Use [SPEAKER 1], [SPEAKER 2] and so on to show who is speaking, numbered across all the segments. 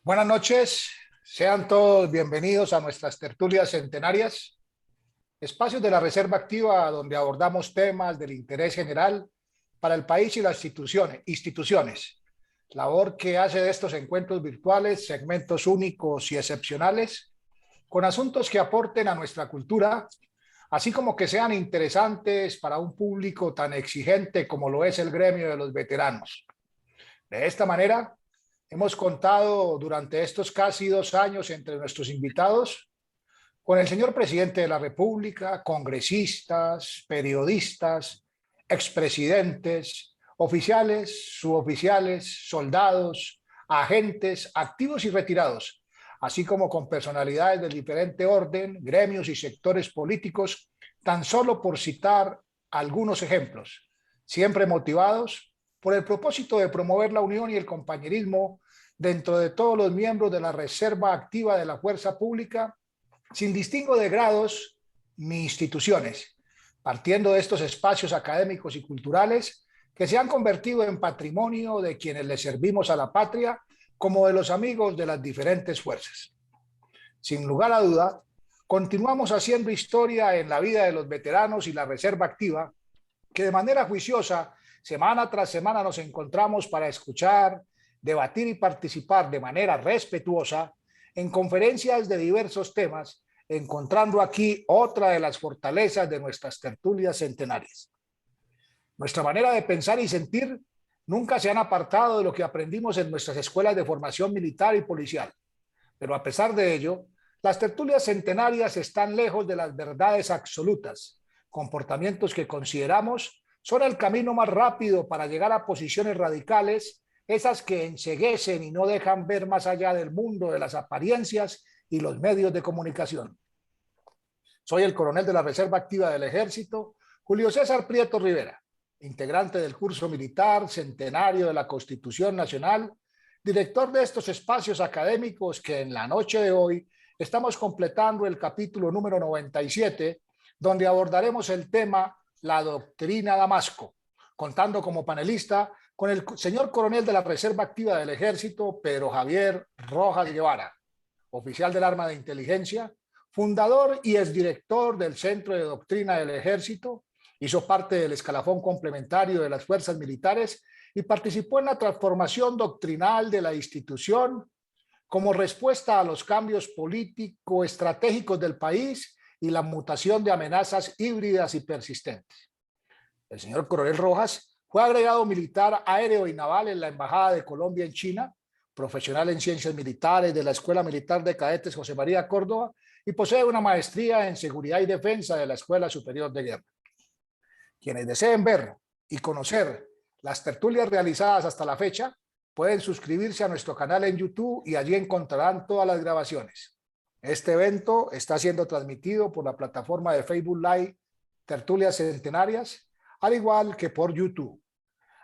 [SPEAKER 1] Buenas noches, sean todos bienvenidos a nuestras tertulias centenarias, espacios de la Reserva Activa donde abordamos temas del interés general para el país y las instituciones, labor que hace de estos encuentros virtuales segmentos únicos y excepcionales, con asuntos que aporten a nuestra cultura, así como que sean interesantes para un público tan exigente como lo es el gremio de los veteranos. De esta manera, hemos contado durante estos casi 2 años entre nuestros invitados con el señor presidente de la República, congresistas, periodistas, expresidentes, oficiales, suboficiales, soldados, agentes, activos y retirados, así como con personalidades de diferente orden, gremios y sectores políticos, tan solo por citar algunos ejemplos, siempre motivados por el propósito de promover la unión y el compañerismo dentro de todos los miembros de la Reserva Activa de la Fuerza Pública, sin distingo de grados ni instituciones, partiendo de estos espacios académicos y culturales que se han convertido en patrimonio de quienes le servimos a la patria, como de los amigos de las diferentes fuerzas. Sin lugar a duda, continuamos haciendo historia en la vida de los veteranos y la Reserva Activa, que de manera juiciosa, semana tras semana nos encontramos para escuchar, debatir y participar de manera respetuosa en conferencias de diversos temas, encontrando aquí otra de las fortalezas de nuestras tertulias centenarias. Nuestra manera de pensar y sentir nunca se han apartado de lo que aprendimos en nuestras escuelas de formación militar y policial, pero a pesar de ello, las tertulias centenarias están lejos de las verdades absolutas, comportamientos que consideramos son el camino más rápido para llegar a posiciones radicales, esas que enceguecen y no dejan ver más allá del mundo de las apariencias y los medios de comunicación. Soy el coronel de la Reserva Activa del Ejército, Julio César Prieto Rivera, integrante del curso militar centenario de la Constitución Nacional, director de estos espacios académicos que en la noche de hoy estamos completando el capítulo número 97, donde abordaremos el tema la doctrina Damasco, contando como panelista con el señor coronel de la Reserva Activa del Ejército, Pedro Javier Rojas Guevara, oficial del Arma de Inteligencia, fundador y exdirector del Centro de Doctrina del Ejército, hizo parte del escalafón complementario de las fuerzas militares y participó en la transformación doctrinal de la institución como respuesta a los cambios político-estratégicos del país y la mutación de amenazas híbridas y persistentes. El señor coronel Rojas fue agregado militar aéreo y naval en la Embajada de Colombia en China, profesional en ciencias militares de la Escuela Militar de Cadetes José María Córdoba y posee una maestría en seguridad y defensa de la Escuela Superior de Guerra. Quienes deseen ver y conocer las tertulias realizadas hasta la fecha pueden suscribirse a nuestro canal en YouTube y allí encontrarán todas las grabaciones. Este evento está siendo transmitido por la plataforma de Facebook Live Tertulias Centenarias, al igual que por YouTube.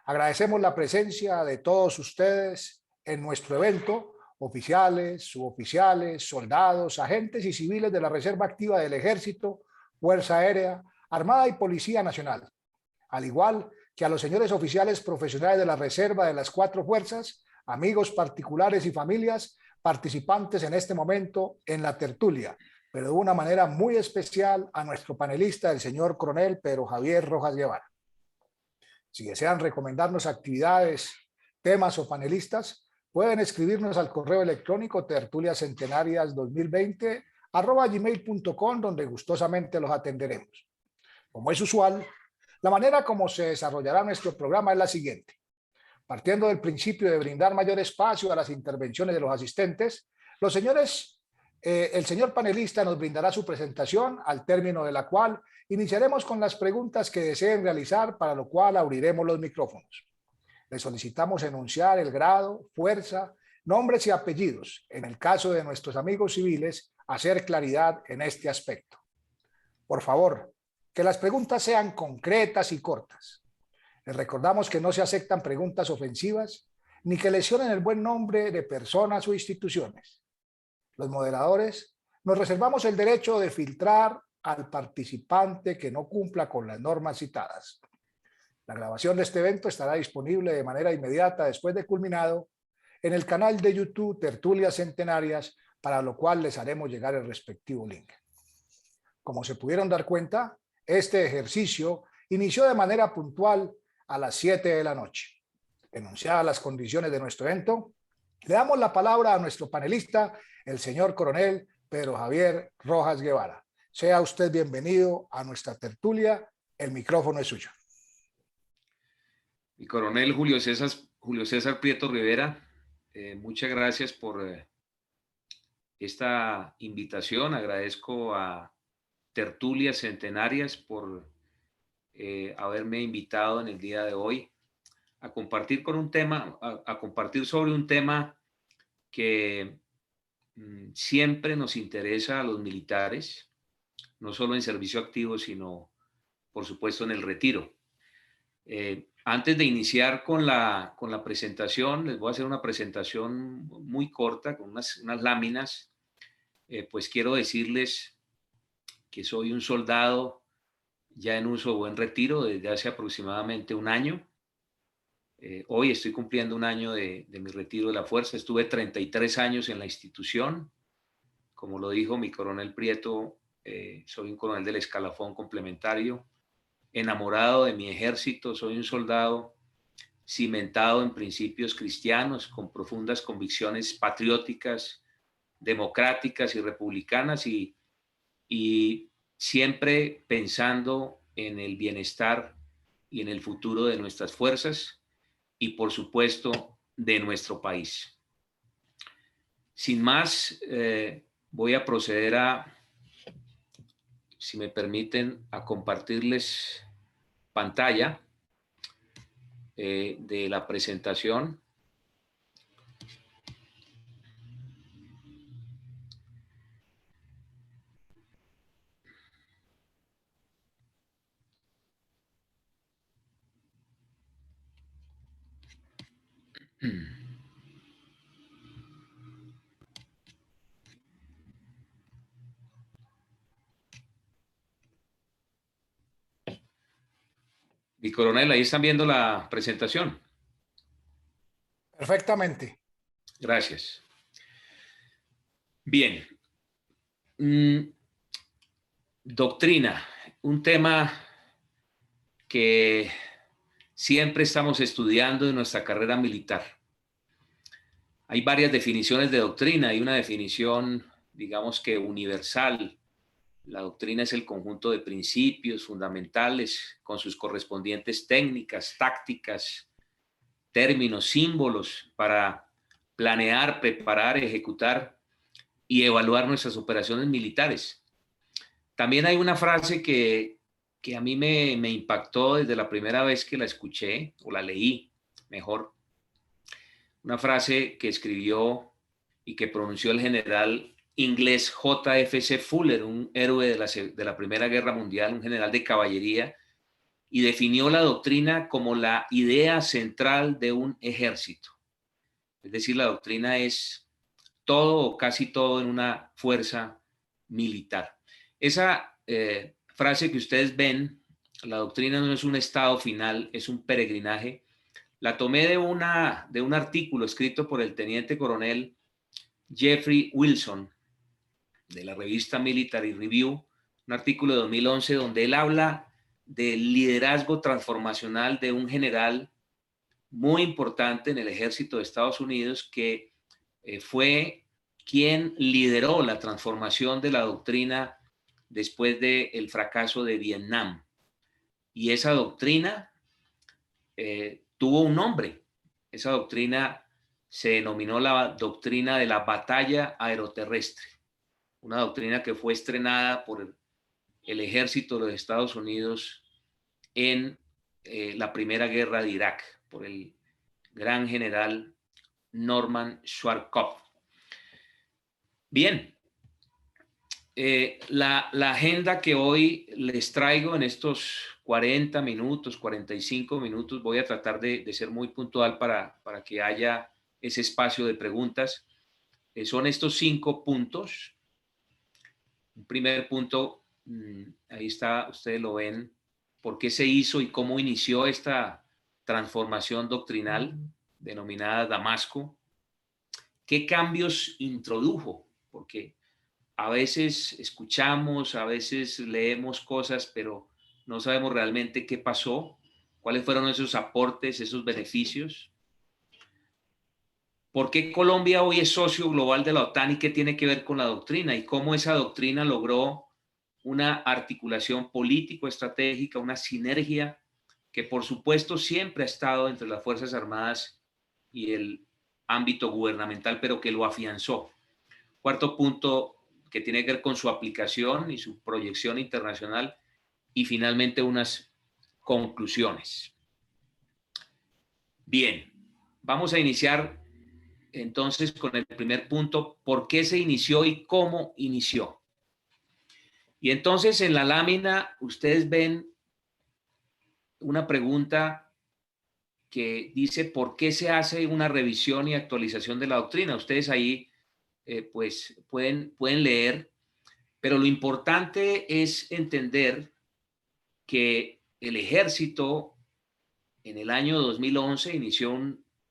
[SPEAKER 1] Agradecemos la presencia de todos ustedes en nuestro evento, oficiales, suboficiales, soldados, agentes y civiles de la Reserva Activa del Ejército, Fuerza Aérea, Armada y Policía Nacional, al igual que a los señores oficiales profesionales de la Reserva de las 4 fuerzas, amigos particulares y familias participantes en este momento en la tertulia, pero de una manera muy especial a nuestro panelista, el señor coronel Pedro Javier Rojas Guevara. Si desean recomendarnos actividades, temas o panelistas, pueden escribirnos al correo electrónico tertuliacentenarias2020@gmail.com, donde gustosamente los atenderemos. Como es usual, la manera como se desarrollará nuestro programa es la siguiente. Partiendo del principio de brindar mayor espacio a las intervenciones de los asistentes, el señor panelista nos brindará su presentación, al término de la cual iniciaremos con las preguntas que deseen realizar, para lo cual abriremos los micrófonos. Les solicitamos enunciar el grado, fuerza, nombres y apellidos. En el caso de nuestros amigos civiles, hacer claridad en este aspecto. Por favor, que las preguntas sean concretas y cortas. Les recordamos que no se aceptan preguntas ofensivas ni que lesionen el buen nombre de personas o instituciones. Los moderadores nos reservamos el derecho de filtrar al participante que no cumpla con las normas citadas. La grabación de este evento estará disponible de manera inmediata después de culminado en el canal de YouTube Tertulias Centenarias, para lo cual les haremos llegar el respectivo link. Como se pudieron dar cuenta, este ejercicio inició de manera puntual a las 7 de la noche. Enunciadas las condiciones de nuestro evento, le damos la palabra a nuestro panelista, el señor coronel Pedro Javier Rojas Guevara. Sea usted bienvenido a nuestra tertulia. El micrófono es suyo.
[SPEAKER 2] Mi coronel Julio César Prieto Rivera, muchas gracias por esta invitación. Agradezco a Tertulias Centenarias por haberme invitado en el día de hoy a compartir compartir sobre un tema que siempre nos interesa a los militares, no solo en servicio activo, sino por supuesto en el retiro. Antes de iniciar con la presentación, les voy a hacer una presentación muy corta con unas láminas. Pues quiero decirles que soy un soldado ya en uso o en retiro desde hace aproximadamente un año. Hoy estoy cumpliendo un año de mi retiro de la fuerza. Estuve 33 años en la institución. Como lo dijo mi coronel Prieto, soy un coronel del escalafón complementario, enamorado de mi ejército. Soy un soldado cimentado en principios cristianos, con profundas convicciones patrióticas, democráticas y republicanas, y siempre pensando en el bienestar y en el futuro de nuestras fuerzas y, por supuesto, de nuestro país. Sin más, voy a proceder si me permiten, a compartirles pantalla de la presentación. Mi coronel, ahí están viendo la presentación.
[SPEAKER 1] Perfectamente.
[SPEAKER 2] Gracias. Bien. Doctrina, un tema que siempre estamos estudiando en nuestra carrera militar. Hay varias definiciones de doctrina. Hay una definición, digamos que universal. La doctrina es el conjunto de principios fundamentales con sus correspondientes técnicas, tácticas, términos, símbolos para planear, preparar, ejecutar y evaluar nuestras operaciones militares. También hay una frase que a mí me impactó desde la primera vez que la escuché, o la leí, mejor. Una frase que escribió y que pronunció el general inglés J.F.C. Fuller, un héroe de la Primera Guerra Mundial, un general de caballería, y definió la doctrina como la idea central de un ejército. Es decir, la doctrina es todo o casi todo en una fuerza militar. Esa frase que ustedes ven, la doctrina no es un estado final, es un peregrinaje, la tomé de un artículo escrito por el teniente coronel Jeffrey Wilson, de la revista Military Review, un artículo de 2011 donde él habla del liderazgo transformacional de un general muy importante en el ejército de Estados Unidos que fue quien lideró la transformación de la doctrina después del fracaso de Vietnam. Y esa doctrina tuvo un nombre. Esa doctrina se denominó la doctrina de la batalla aeroterrestre, una doctrina que fue estrenada por el ejército de los Estados Unidos en la Primera Guerra de Irak, por el gran general Norman Schwarzkopf. Bien, la agenda que hoy les traigo en estos 40 minutos, 45 minutos, voy a tratar de ser muy puntual para que haya ese espacio de preguntas. Son estos 5 puntos. Un primer punto, ahí está, ustedes lo ven, por qué se hizo y cómo inició esta transformación doctrinal denominada Damasco. ¿Qué cambios introdujo? Porque a veces escuchamos, a veces leemos cosas, pero no sabemos realmente qué pasó, cuáles fueron esos aportes, esos beneficios. ¿Por qué Colombia hoy es socio global de la OTAN y qué tiene que ver con la doctrina? Y cómo esa doctrina logró una articulación político-estratégica, una sinergia que por supuesto siempre ha estado entre las Fuerzas Armadas y el ámbito gubernamental, pero que lo afianzó. Cuarto punto, que tiene que ver con su aplicación y su proyección internacional. Y finalmente unas conclusiones. Bien, vamos a iniciar entonces con el primer punto, ¿por qué se inició y cómo inició? Y entonces en la lámina ustedes ven una pregunta que dice, ¿por qué se hace una revisión y actualización de la doctrina? Ustedes ahí pues pueden leer, pero lo importante es entender que el ejército en el año 2011 inició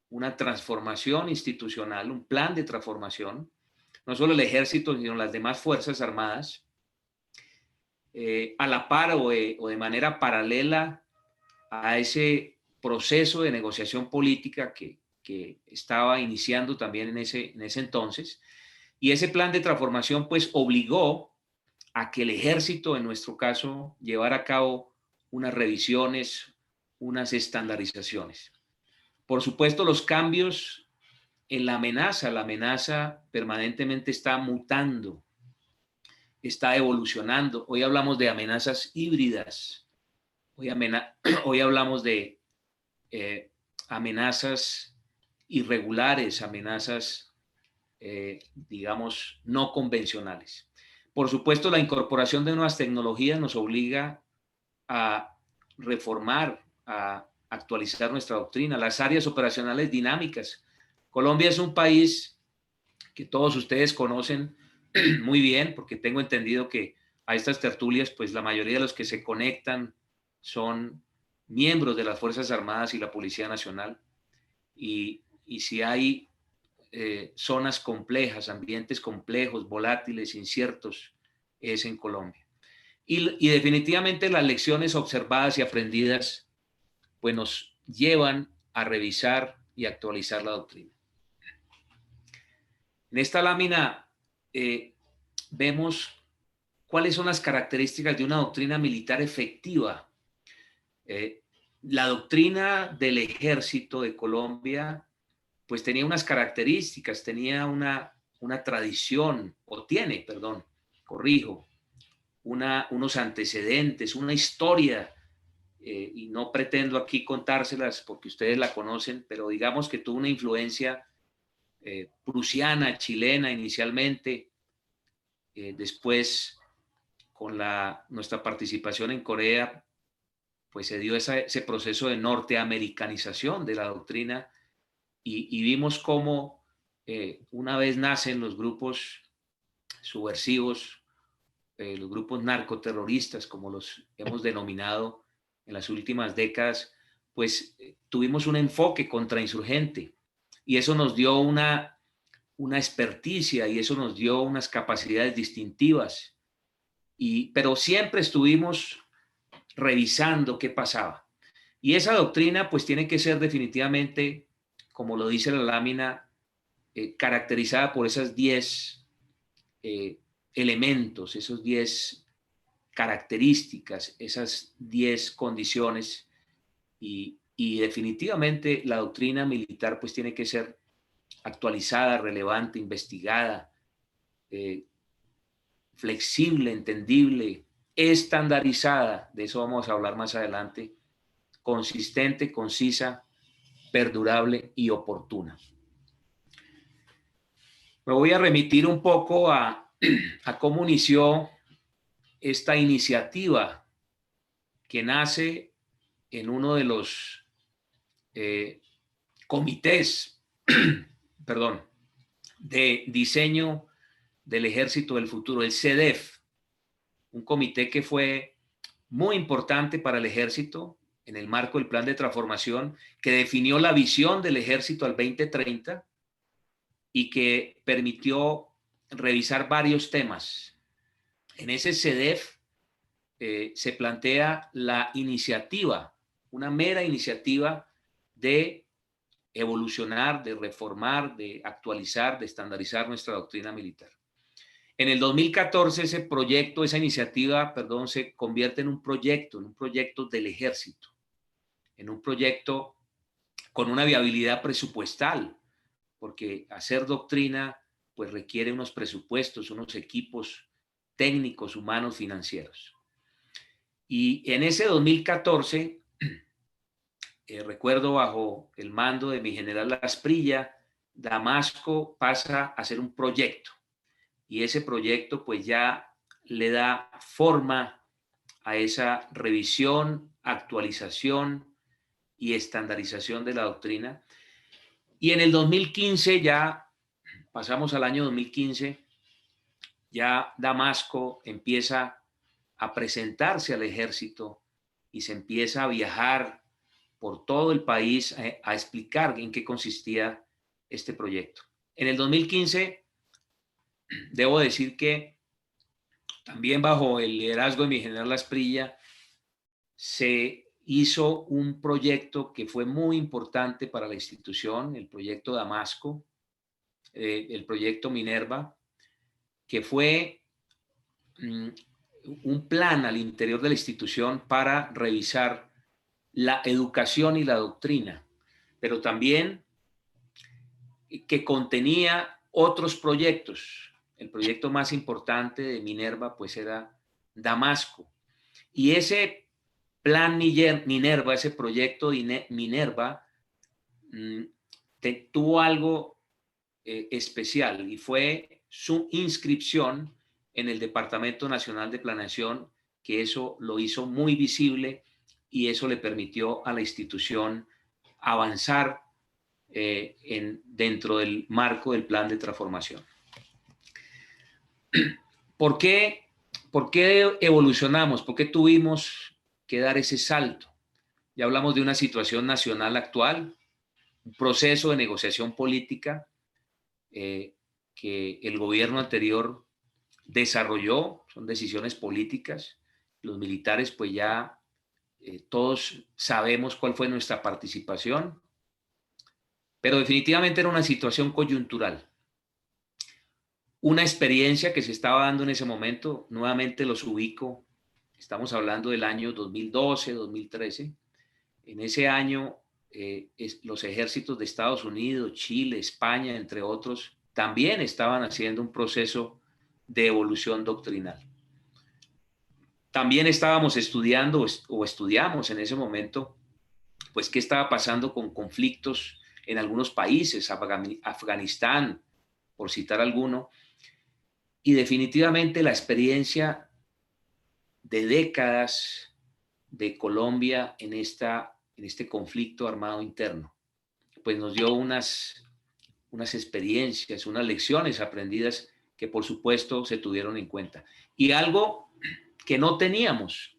[SPEAKER 2] una transformación institucional, un plan de transformación, no solo el ejército, sino las demás fuerzas armadas, a la par o de manera paralela a ese proceso de negociación política que estaba iniciando también en ese entonces. Y ese plan de transformación pues obligó a que el ejército, en nuestro caso, llevara a cabo unas revisiones, unas estandarizaciones. Por supuesto, los cambios en la amenaza permanentemente está mutando, está evolucionando. Hoy hablamos de amenazas híbridas, hoy hablamos de amenazas irregulares, amenazas, digamos, no convencionales. Por supuesto, la incorporación de nuevas tecnologías nos obliga a reformar, a actualizar nuestra doctrina, las áreas operacionales dinámicas. Colombia es un país que todos ustedes conocen muy bien, porque tengo entendido que a estas tertulias, pues la mayoría de los que se conectan son miembros de las Fuerzas Armadas y la Policía Nacional. Y si hay zonas complejas, ambientes complejos, volátiles, inciertos, es en Colombia. Y definitivamente las lecciones observadas y aprendidas pues nos llevan a revisar y actualizar la doctrina. En esta lámina vemos cuáles son las características de una doctrina militar efectiva. La doctrina del ejército de Colombia pues tenía unas características, tenía una tradición, o tiene, perdón, corrijo, unos antecedentes, una historia, y no pretendo aquí contárselas porque ustedes la conocen, pero digamos que tuvo una influencia prusiana, chilena inicialmente, después con nuestra participación en Corea, pues se dio ese proceso de norteamericanización de la doctrina y vimos cómo una vez nacen los grupos subversivos, los grupos narcoterroristas, como los hemos denominado en las últimas décadas, pues tuvimos un enfoque contrainsurgente y eso nos dio una experticia y eso nos dio unas capacidades distintivas, pero siempre estuvimos revisando qué pasaba. Y esa doctrina pues tiene que ser definitivamente, como lo dice la lámina, caracterizada por esas 10 elementos, esos 10 características, esas 10 condiciones y definitivamente la doctrina militar pues tiene que ser actualizada, relevante, investigada, flexible, entendible, estandarizada, de eso vamos a hablar más adelante, consistente, concisa, perdurable y oportuna. Me voy a remitir un poco a cómo inició esta iniciativa que nace en uno de los comités, perdón, de diseño del Ejército del Futuro, el CEDEF, un comité que fue muy importante para el Ejército en el marco del plan de transformación que definió la visión del Ejército al 2030 y que permitió revisar varios temas. En ese CEDEF se plantea la iniciativa, una mera iniciativa de evolucionar, de reformar, de actualizar, de estandarizar nuestra doctrina militar. En el 2014 ese proyecto, esa iniciativa, perdón, se convierte en un proyecto del ejército, en un proyecto con una viabilidad presupuestal, porque hacer doctrina pues requiere unos presupuestos, unos equipos técnicos, humanos, financieros. Y en ese 2014, recuerdo bajo el mando de mi general Asprilla, Damasco pasa a ser un proyecto. Y ese proyecto pues ya le da forma a esa revisión, actualización y estandarización de la doctrina. Y en el 2015, ya pasamos al año 2015, ya Damasco empieza a presentarse al ejército y se empieza a viajar por todo el país a explicar en qué consistía este proyecto. En el 2015, debo decir que también bajo el liderazgo de mi general Asprilla, se hizo un proyecto que fue muy importante para la institución, el proyecto Damasco, el proyecto Minerva, que fue un plan al interior de la institución para revisar la educación y la doctrina, pero también que contenía otros proyectos. El proyecto más importante de Minerva pues era Damasco. Y ese plan Minerva, ese proyecto Minerva, tuvo algo especial y fue su inscripción en el Departamento Nacional de Planeación, que eso lo hizo muy visible y eso le permitió a la institución avanzar dentro del marco del plan de transformación. ¿Por qué evolucionamos? ¿Por qué tuvimos que dar ese salto? Ya hablamos de una situación nacional actual, un proceso de negociación política que el gobierno anterior desarrolló, son decisiones políticas. Los militares pues ya todos sabemos cuál fue nuestra participación, pero definitivamente era una situación coyuntural. Una experiencia que se estaba dando en ese momento, nuevamente los ubico, estamos hablando del año 2012, 2013. En ese año los ejércitos de Estados Unidos, Chile, España, entre otros, también estaban haciendo un proceso de evolución doctrinal. También estábamos estudiando o estudiamos en ese momento, pues, qué estaba pasando con conflictos en algunos países, Afganistán, por citar alguno, y definitivamente la experiencia de décadas de Colombia en este conflicto armado interno, pues nos dio unas experiencias, unas lecciones aprendidas que por supuesto se tuvieron en cuenta. Y algo que no teníamos,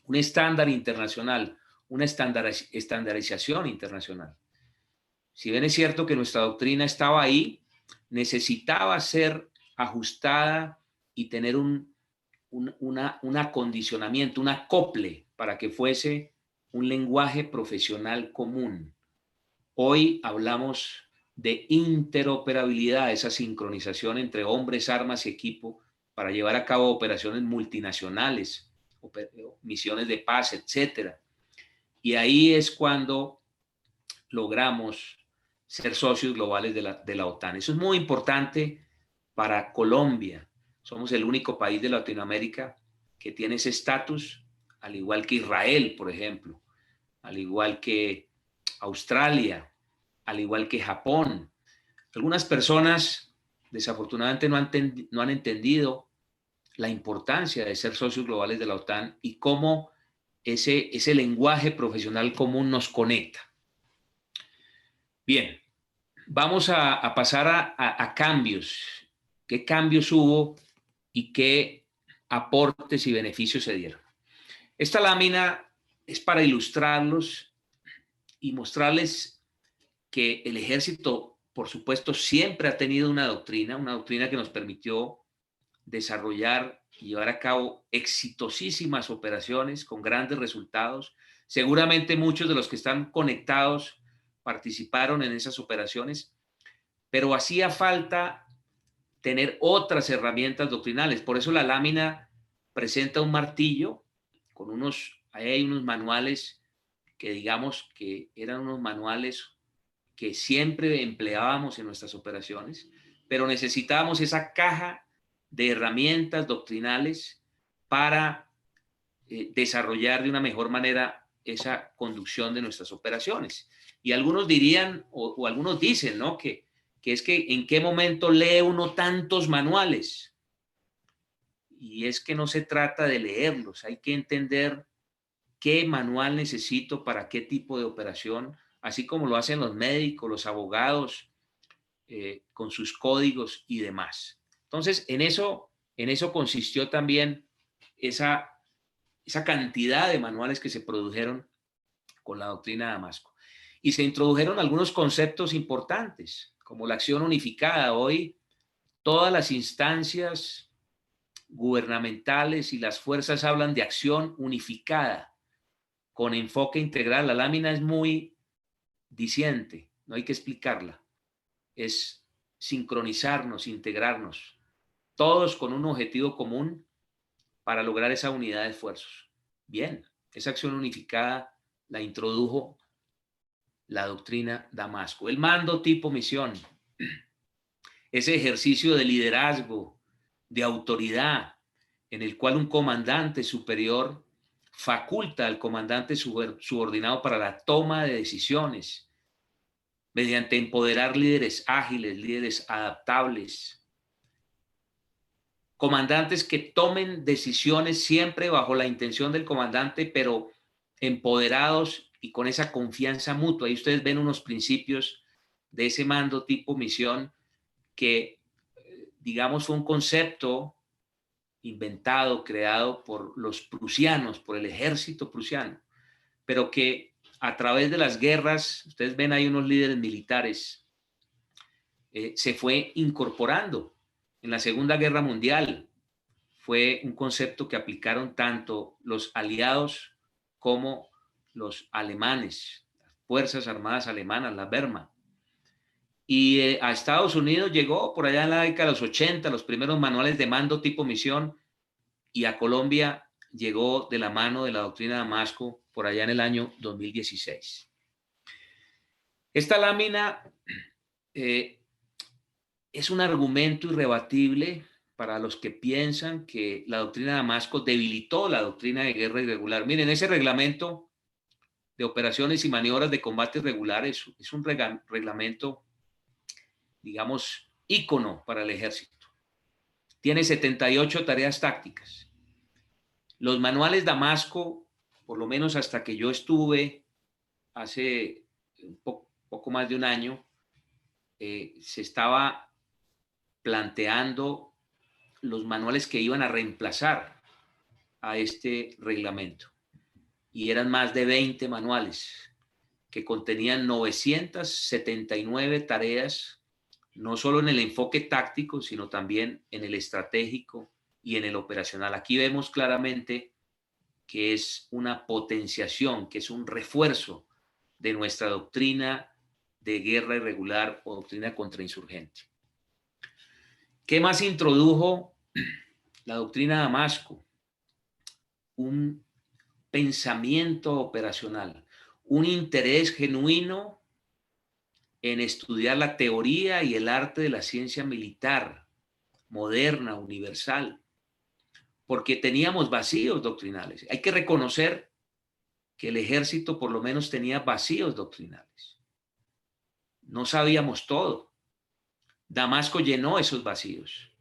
[SPEAKER 2] un estándar internacional, una estandarización internacional. Si bien es cierto que nuestra doctrina estaba ahí, necesitaba ser ajustada y tener un acondicionamiento, un acople para que fuese un lenguaje profesional común. Hoy hablamos de interoperabilidad, esa sincronización entre hombres, armas y equipo para llevar a cabo operaciones multinacionales, misiones de paz, etc. Y ahí es cuando logramos ser socios globales de la OTAN. Eso es muy importante para Colombia. Somos el único país de Latinoamérica que tiene ese estatus, al igual que Israel, por ejemplo, al igual que Australia, al igual que Japón. Algunas personas desafortunadamente no han entendido la importancia de ser socios globales de la OTAN y cómo ese lenguaje profesional común nos conecta. Bien, vamos a pasar a cambios. ¿Qué cambios hubo y qué aportes y beneficios se dieron? Esta lámina es para ilustrarlos y mostrarles que el ejército por supuesto, siempre ha tenido una doctrina que nos permitió desarrollar y llevar a cabo exitosísimas operaciones con grandes resultados. Seguramente muchos de los que están conectados participaron en esas operaciones, pero hacía falta tener otras herramientas doctrinales. Por eso la lámina presenta un martillo con ahí hay unos manuales que digamos que eran unos manuales que siempre empleábamos en nuestras operaciones, pero necesitábamos esa caja de herramientas doctrinales para desarrollar de una mejor manera esa conducción de nuestras operaciones. Y algunos dirían, o algunos dicen, ¿no? Que es que en qué momento lee uno tantos manuales. Y es que no se trata de leerlos, hay que entender qué manual necesito para qué tipo de operación, así como lo hacen los médicos, los abogados, con sus códigos y demás. Entonces, en eso consistió también esa cantidad de manuales que se produjeron con la doctrina de Damasco. Y se introdujeron algunos conceptos importantes, como la acción unificada. Hoy, todas las instancias gubernamentales y las fuerzas hablan de acción unificada, con enfoque integral. La lámina es muy diciente, no hay que explicarla. Es sincronizarnos, integrarnos, todos con un objetivo común para lograr esa unidad de esfuerzos. Bien, esa acción unificada la introdujo la doctrina Damasco. El mando tipo misión, ese ejercicio de liderazgo, de autoridad, en el cual un comandante superior faculta al comandante subordinado para la toma de decisiones, mediante empoderar líderes ágiles, líderes adaptables, comandantes que tomen decisiones siempre bajo la intención del comandante, pero empoderados y con esa confianza mutua. Ahí ustedes ven unos principios de ese mando tipo misión que, digamos, fue un concepto inventado, creado por los prusianos, por el ejército prusiano, pero que a través de las guerras, ustedes ven ahí unos líderes militares, se fue incorporando. En la Segunda Guerra Mundial fue un concepto que aplicaron tanto los aliados como los alemanes, las Fuerzas Armadas Alemanas, la Wehrmacht. Y a Estados Unidos llegó por allá en la década de los 80 los primeros manuales de mando tipo misión, y a Colombia llegó de la mano de la doctrina de Damasco por allá en el año 2016. Esta lámina es un argumento irrebatible para los que piensan que la doctrina de Damasco debilitó la doctrina de guerra irregular. Miren, ese reglamento de operaciones y maniobras de combate regulares es un reglamento, digamos, ícono para el ejército. Tiene 78 tareas tácticas. Los manuales Damasco, por lo menos hasta que yo estuve hace un poco más de un año, se estaba planteando los manuales que iban a reemplazar a este reglamento. Y eran más de 20 manuales que contenían 979 tareas, no solo en el enfoque táctico, sino también en el estratégico y en el operacional. Aquí vemos claramente que es una potenciación, que es un refuerzo de nuestra doctrina de guerra irregular o doctrina contrainsurgente. ¿Qué más introdujo la doctrina de Damasco? Un pensamiento operacional, un interés genuino en estudiar la teoría y el arte de la ciencia militar, moderna, universal, porque teníamos vacíos doctrinales. Hay que reconocer que el ejército por lo menos tenía vacíos doctrinales. No sabíamos todo. Damasco llenó esos vacíos.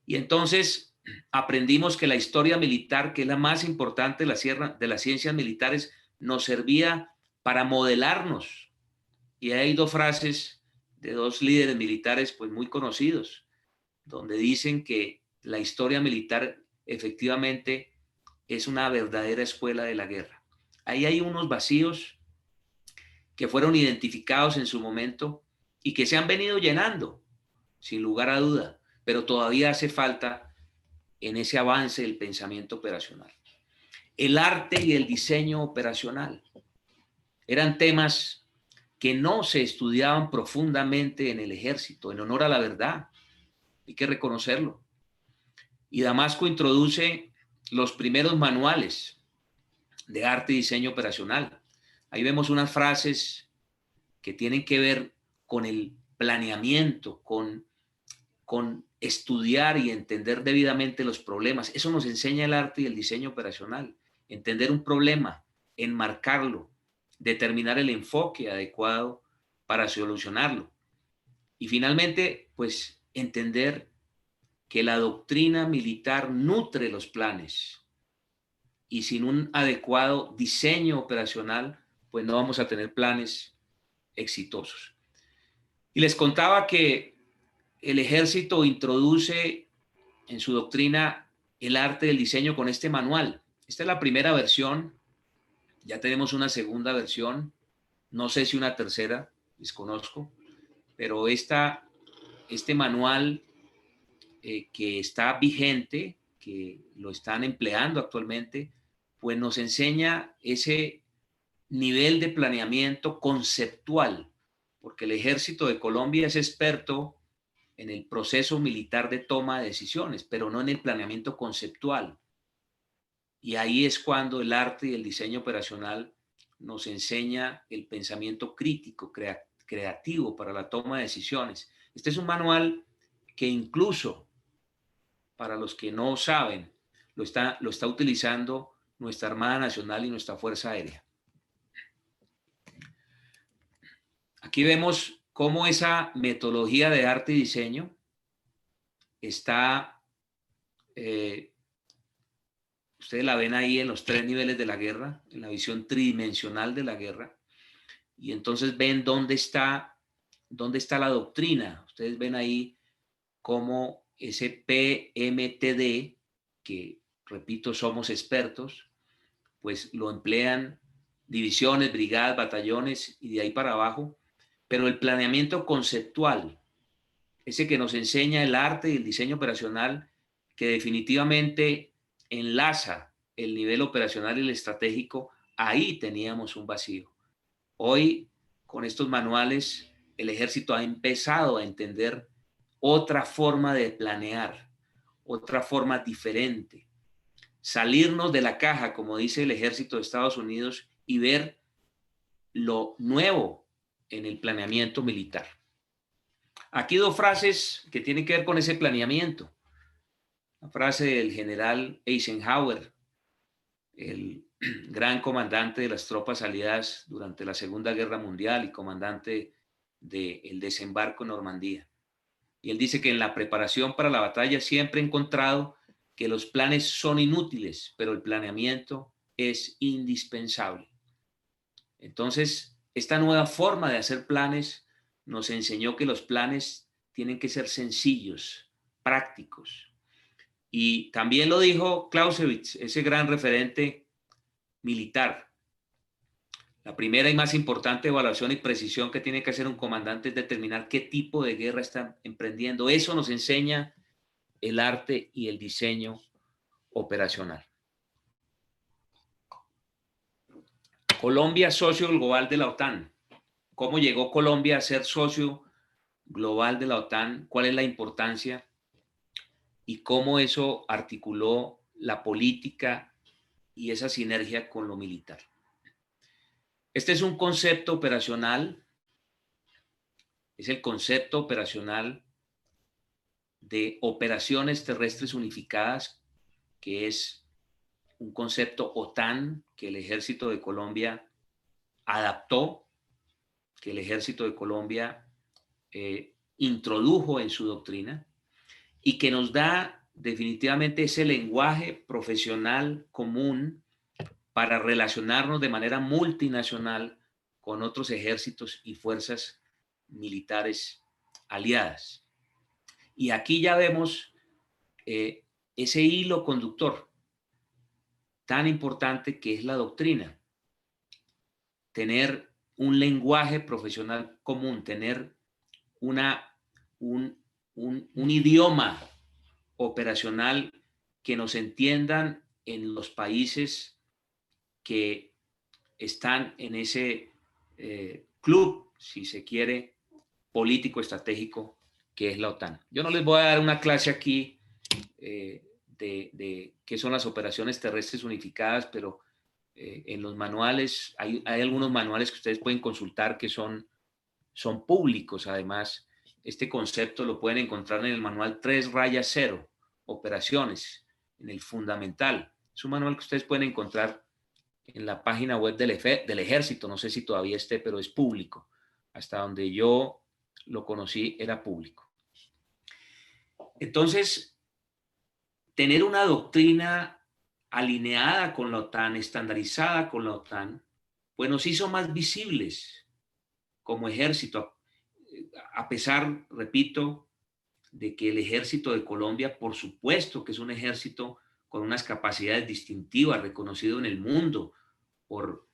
[SPEAKER 2] Y entonces aprendimos que la historia militar, que es la más importante de las ciencias militares, nos servía para modelarnos. Y hay dos frases de dos líderes militares pues muy conocidos, donde dicen que la historia militar efectivamente es una verdadera escuela de la guerra. Ahí hay unos vacíos que fueron identificados en su momento y que se han venido llenando, sin lugar a duda, pero todavía hace falta en ese avance del pensamiento operacional. El arte y el diseño operacional eran temas que no se estudiaban profundamente en el ejército, en honor a la verdad, hay que reconocerlo. Y Damasco introduce los primeros manuales de arte y diseño operacional. Ahí vemos unas frases que tienen que ver con el planeamiento, con estudiar y entender debidamente los problemas. Eso nos enseña el arte y el diseño operacional. Entender un problema, enmarcarlo, determinar el enfoque adecuado para solucionarlo. Y finalmente, pues entender que la doctrina militar nutre los planes y sin un adecuado diseño operacional, pues no vamos a tener planes exitosos. Y les contaba que el ejército introduce en su doctrina el arte del diseño con este manual. Esta es la primera versión, ya tenemos una segunda versión, no sé si una tercera, desconozco, pero este manual que está vigente, que lo están empleando actualmente, pues nos enseña ese nivel de planeamiento conceptual, porque el ejército de Colombia es experto en el proceso militar de toma de decisiones, pero no en el planeamiento conceptual. Y ahí es cuando el arte y el diseño operacional nos enseña el pensamiento crítico, creativo para la toma de decisiones. Este es un manual que incluso, para los que no saben, lo está utilizando nuestra Armada Nacional y nuestra Fuerza Aérea. Aquí vemos cómo esa metodología de arte y diseño está, ustedes la ven ahí en los 3 niveles de la guerra, en la visión tridimensional de la guerra, y entonces ven dónde está la doctrina. Ustedes ven ahí cómo ese PMTD, que repito, somos expertos, pues lo emplean divisiones, brigadas, batallones y de ahí para abajo, pero el planeamiento conceptual, ese que nos enseña el arte y el diseño operacional, que definitivamente enlaza el nivel operacional y el estratégico, ahí teníamos un vacío. Hoy, con estos manuales, el ejército ha empezado a entender otra forma de planear, otra forma diferente, salirnos de la caja, como dice el ejército de Estados Unidos, y ver lo nuevo en el planeamiento militar. Aquí 2 frases que tienen que ver con ese planeamiento. La frase del general Eisenhower, el gran comandante de las tropas aliadas durante la Segunda Guerra Mundial y comandante del desembarco en Normandía. Y él dice que en la preparación para la batalla siempre he encontrado que los planes son inútiles, pero el planeamiento es indispensable. Entonces, esta nueva forma de hacer planes nos enseñó que los planes tienen que ser sencillos, prácticos. Y también lo dijo Clausewitz, ese gran referente militar. La primera y más importante evaluación y precisión que tiene que hacer un comandante es determinar qué tipo de guerra está emprendiendo. Eso nos enseña el arte y el diseño operacional. Colombia, socio global de la OTAN. ¿Cómo llegó Colombia a ser socio global de la OTAN? ¿Cuál es la importancia? Y cómo eso articuló la política y esa sinergia con lo militar. Este es un concepto operacional, es el concepto operacional de operaciones terrestres unificadas, que es un concepto OTAN que el Ejército de Colombia adaptó, que el Ejército de Colombia introdujo en su doctrina y que nos da definitivamente ese lenguaje profesional común para relacionarnos de manera multinacional con otros ejércitos y fuerzas militares aliadas. Y aquí ya vemos ese hilo conductor tan importante que es la doctrina. Tener un lenguaje profesional común, tener un idioma operacional que nos entiendan en los países que están en ese club, si se quiere, político estratégico que es la OTAN. Yo no les voy a dar una clase aquí de qué son las operaciones terrestres unificadas, pero en los manuales, hay algunos manuales que ustedes pueden consultar que son públicos. Además, este concepto lo pueden encontrar en el manual 3-0, operaciones, en el fundamental. Es un manual que ustedes pueden encontrar en la página web del ejército. No sé si todavía esté, pero es público. Hasta donde yo lo conocí era público. Entonces, tener una doctrina alineada con la OTAN, estandarizada con la OTAN, pues nos hizo más visibles como ejército, a pesar, repito, de que el ejército de Colombia, por supuesto que es un ejército con unas capacidades distintivas, reconocido en el mundo por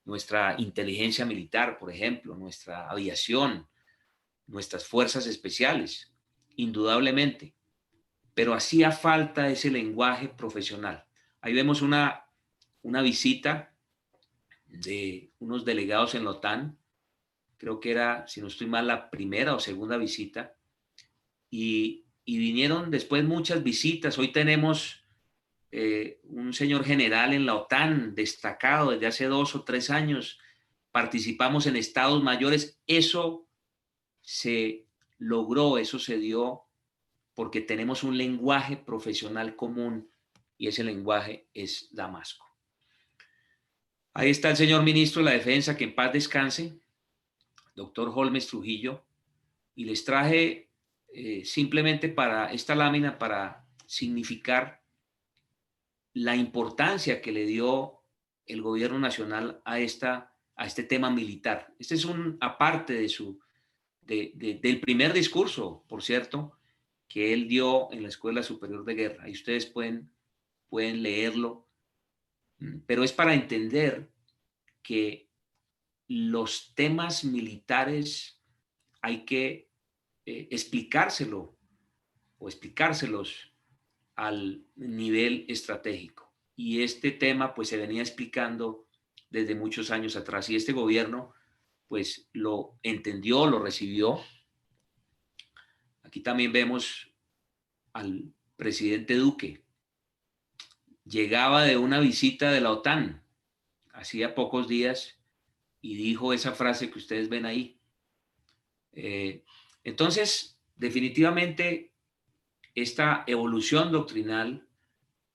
[SPEAKER 2] nuestra inteligencia militar, por ejemplo, nuestra aviación, nuestras fuerzas especiales, indudablemente. Pero hacía falta ese lenguaje profesional. Ahí vemos una visita de unos delegados en la OTAN, creo que era, si no estoy mal, la primera o segunda visita, y vinieron después muchas visitas. Hoy tenemos un señor general en la OTAN, destacado desde hace 2 o 3 años, participamos en estados mayores. Eso se logró, eso se dio porque tenemos un lenguaje profesional común y ese lenguaje es Damasco. Ahí está el señor ministro de la Defensa, que en paz descanse, doctor Holmes Trujillo, y les traje simplemente para esta lámina para significar la importancia que le dio el gobierno nacional a este tema militar. Este es aparte del primer discurso, por cierto, que él dio en la Escuela Superior de Guerra. Y ustedes pueden leerlo, pero es para entender que los temas militares hay que explicárselos al nivel estratégico. Y este tema pues se venía explicando desde muchos años atrás, y este gobierno pues lo entendió, lo recibió. Aquí también vemos al presidente Duque. Llegaba de una visita de la OTAN hacía pocos días y dijo esa frase que ustedes ven ahí. Entonces, definitivamente, esta evolución doctrinal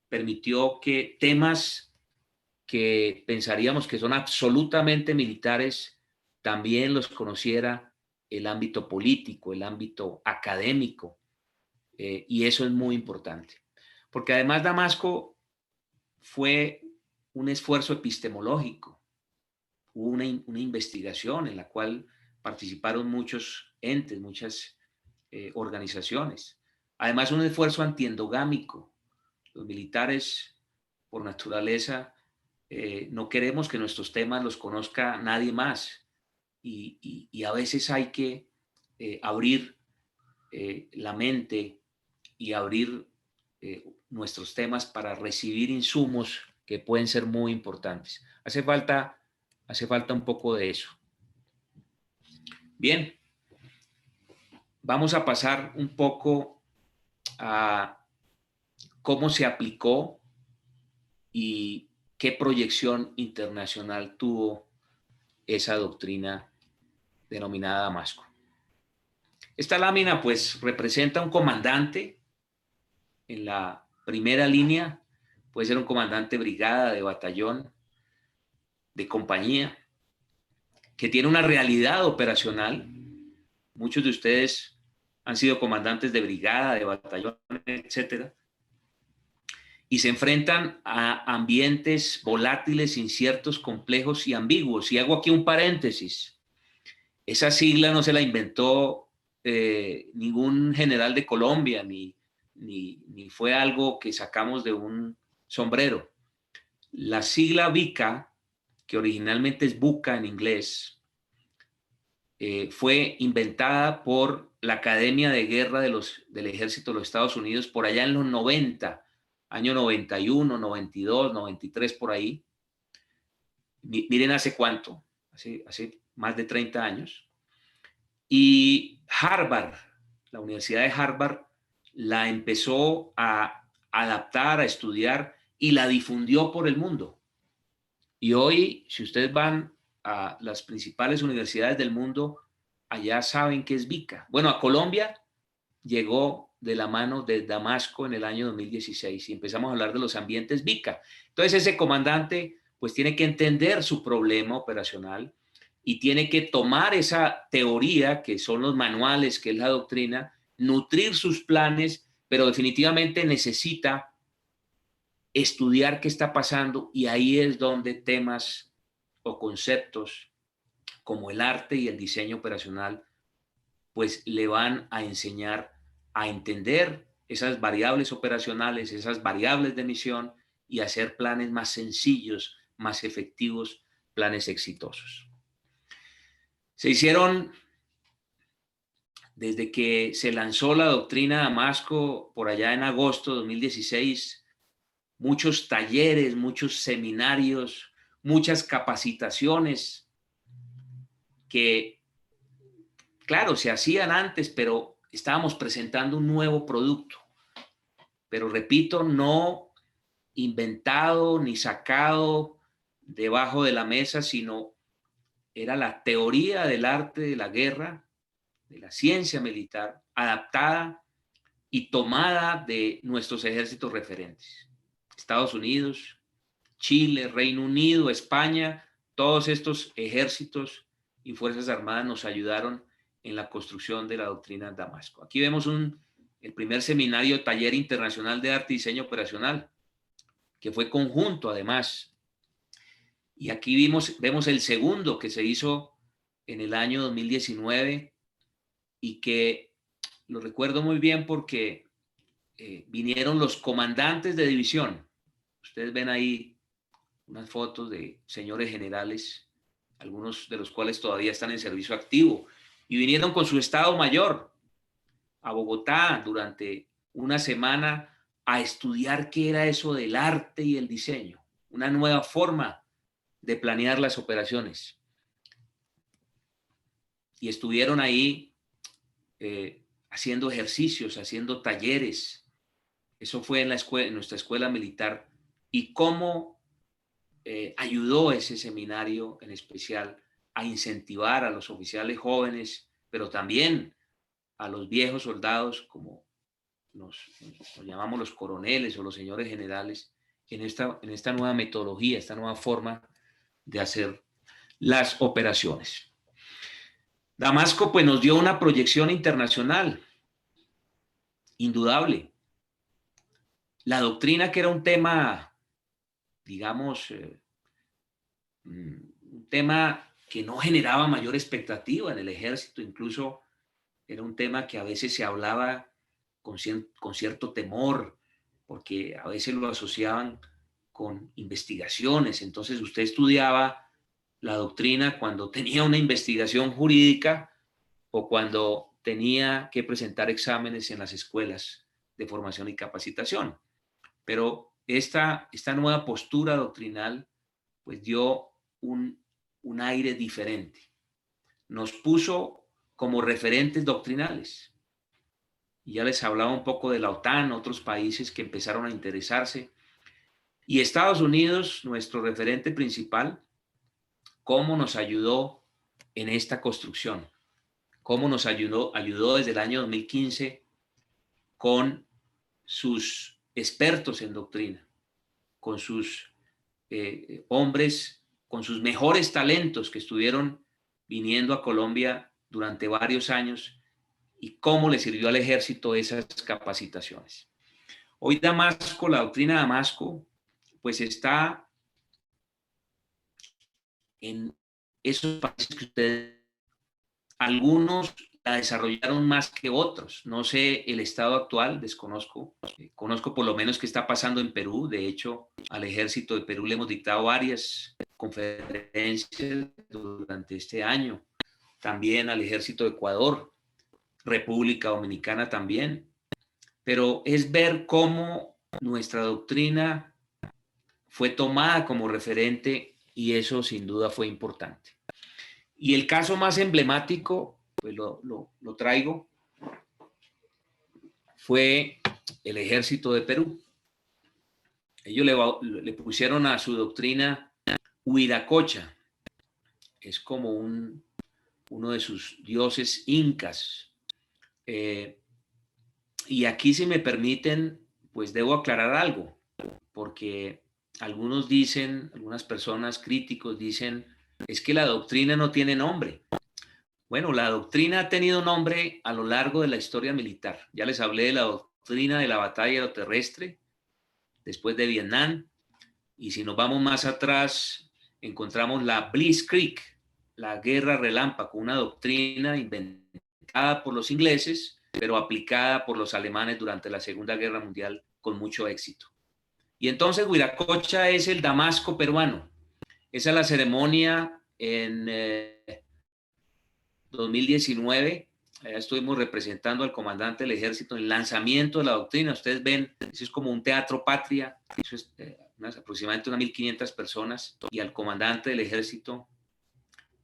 [SPEAKER 2] permitió que temas que pensaríamos que son absolutamente militares también los conociera el ámbito político, el ámbito académico, y eso es muy importante. Porque además Damasco fue un esfuerzo epistemológico, hubo una investigación en la cual participaron muchos entes, muchas organizaciones. Además, un esfuerzo antiendogámico. Los militares, por naturaleza, no queremos que nuestros temas los conozca nadie más. Y a veces hay que abrir la mente y abrir nuestros temas para recibir insumos que pueden ser muy importantes. Hace falta un poco de eso. Bien, vamos a pasar un poco a cómo se aplicó y qué proyección internacional tuvo esa doctrina denominada Damasco. Esta lámina pues representa un comandante en la primera línea, puede ser un comandante de brigada, de batallón, de compañía, que tiene una realidad operacional. Muchos de ustedes han sido comandantes de brigada, de batallón, etcétera, y se enfrentan a ambientes volátiles, inciertos, complejos y ambiguos. Y hago aquí un paréntesis. Esa sigla no se la inventó ningún general de Colombia, ni fue algo que sacamos de un sombrero. La sigla VICA, que originalmente es BUCA en inglés, fue inventada por la Academia de Guerra del Ejército de los Estados Unidos por allá en los 90, año 91, 92, 93, por ahí. Miren hace cuánto, hace más de 30 años. Y Harvard, la Universidad de Harvard, la empezó a adaptar, a estudiar y la difundió por el mundo. Y hoy, si ustedes van a las principales universidades del mundo, allá saben qué es VICA. Bueno, a Colombia llegó de la mano de Damasco en el año 2016 y empezamos a hablar de los ambientes VICA. Entonces ese comandante pues tiene que entender su problema operacional y tiene que tomar esa teoría que son los manuales, que es la doctrina, nutrir sus planes, pero definitivamente necesita estudiar qué está pasando, y ahí es donde temas o conceptos como el arte y el diseño operacional pues le van a enseñar a entender esas variables operacionales, esas variables de misión, y hacer planes más sencillos, más efectivos, planes exitosos. Se hicieron, desde que se lanzó la doctrina Damasco por allá en agosto de 2016, muchos talleres, muchos seminarios, muchas capacitaciones que, claro, se hacían antes, pero estábamos presentando un nuevo producto. Pero repito, no inventado ni sacado debajo de la mesa, sino era la teoría del arte de la guerra, de la ciencia militar, adaptada y tomada de nuestros ejércitos referentes. Estados Unidos, Chile, Reino Unido, España, todos estos ejércitos y fuerzas armadas nos ayudaron en la construcción de la doctrina Damasco. Aquí vemos el primer seminario taller internacional de arte y diseño operacional, que fue conjunto además. Y aquí vemos el segundo, que se hizo en el año 2019 y que lo recuerdo muy bien porque vinieron los comandantes de división. Ustedes ven ahí unas fotos de señores generales, algunos de los cuales todavía están en servicio activo, y vinieron con su Estado Mayor a Bogotá durante una semana a estudiar qué era eso del arte y el diseño, una nueva forma de planear las operaciones. Y estuvieron ahí haciendo ejercicios, haciendo talleres. Eso fue en nuestra escuela militar. Y cómo ayudó ese seminario en especial a incentivar a los oficiales jóvenes, pero también a los viejos soldados, como nos llamamos los coroneles o los señores generales, en esta nueva metodología, esta nueva forma de hacer las operaciones. Damasco pues nos dio una proyección internacional, indudable. La doctrina, que era un tema, digamos, un tema que no generaba mayor expectativa en el ejército, incluso era un tema que a veces se hablaba con cierto temor, porque a veces lo asociaban con investigaciones. Entonces usted estudiaba la doctrina cuando tenía una investigación jurídica o cuando tenía que presentar exámenes en las escuelas de formación y capacitación. Pero esta nueva postura doctrinal pues dio un aire diferente. Nos puso como referentes doctrinales. Y ya les hablaba un poco de la OTAN, otros países que empezaron a interesarse. Y Estados Unidos, nuestro referente principal, cómo nos ayudó en esta construcción, cómo nos ayudó desde el año 2015 con sus expertos en doctrina, con sus hombres, con sus mejores talentos que estuvieron viniendo a Colombia durante varios años, y cómo le sirvió al ejército esas capacitaciones. Hoy Damasco, la doctrina Damasco, pues está en esos países que ustedes, algunos la desarrollaron más que otros. No sé el estado actual, desconozco. Conozco por lo menos qué está pasando en Perú. De hecho, al ejército de Perú le hemos dictado varias conferencias durante este año. también al ejército de Ecuador, República Dominicana también, pero es ver cómo nuestra doctrina fue tomada como referente y eso sin duda fue importante. Y el caso más emblemático, pues lo traigo, fue el ejército de Perú. Ellos le pusieron a su doctrina Huiracocha, es como uno de sus dioses incas. Y aquí, si me permiten, pues debo aclarar algo, porque algunos dicen, algunas personas críticos dicen, es que la doctrina no tiene nombre. Bueno, la doctrina ha tenido nombre a lo largo de la historia militar. Ya les hablé de la doctrina de la batalla aeroterrestre después de Vietnam, y si nos vamos más atrás, encontramos la Blitzkrieg, la guerra relámpago, una doctrina inventada por los ingleses, pero aplicada por los alemanes durante la Segunda Guerra Mundial con mucho éxito. Y entonces Huiracocha es el Damasco peruano. Esa es la ceremonia en 2019. Allá estuvimos representando al comandante del ejército en el lanzamiento de la doctrina. Ustedes ven, eso es como un teatro patria, eso es aproximadamente unas 1.500 personas, y al comandante del ejército,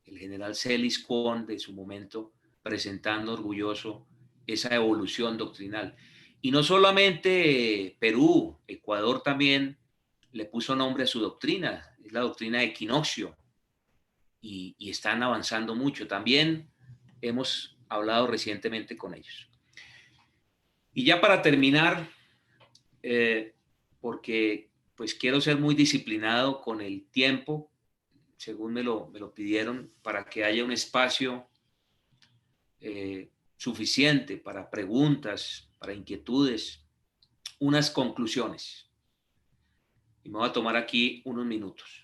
[SPEAKER 2] el general Celis Kwon, de su momento, presentando orgulloso esa evolución doctrinal. Y no solamente Perú, Ecuador también le puso nombre a su doctrina, es la doctrina de equinoccio, y están avanzando mucho. También hemos hablado recientemente con ellos. Y ya para terminar, porque pues quiero ser muy disciplinado con el tiempo, según me lo pidieron, para que haya un espacio suficiente para preguntas, para inquietudes, unas conclusiones. Y me voy a tomar aquí unos minutos.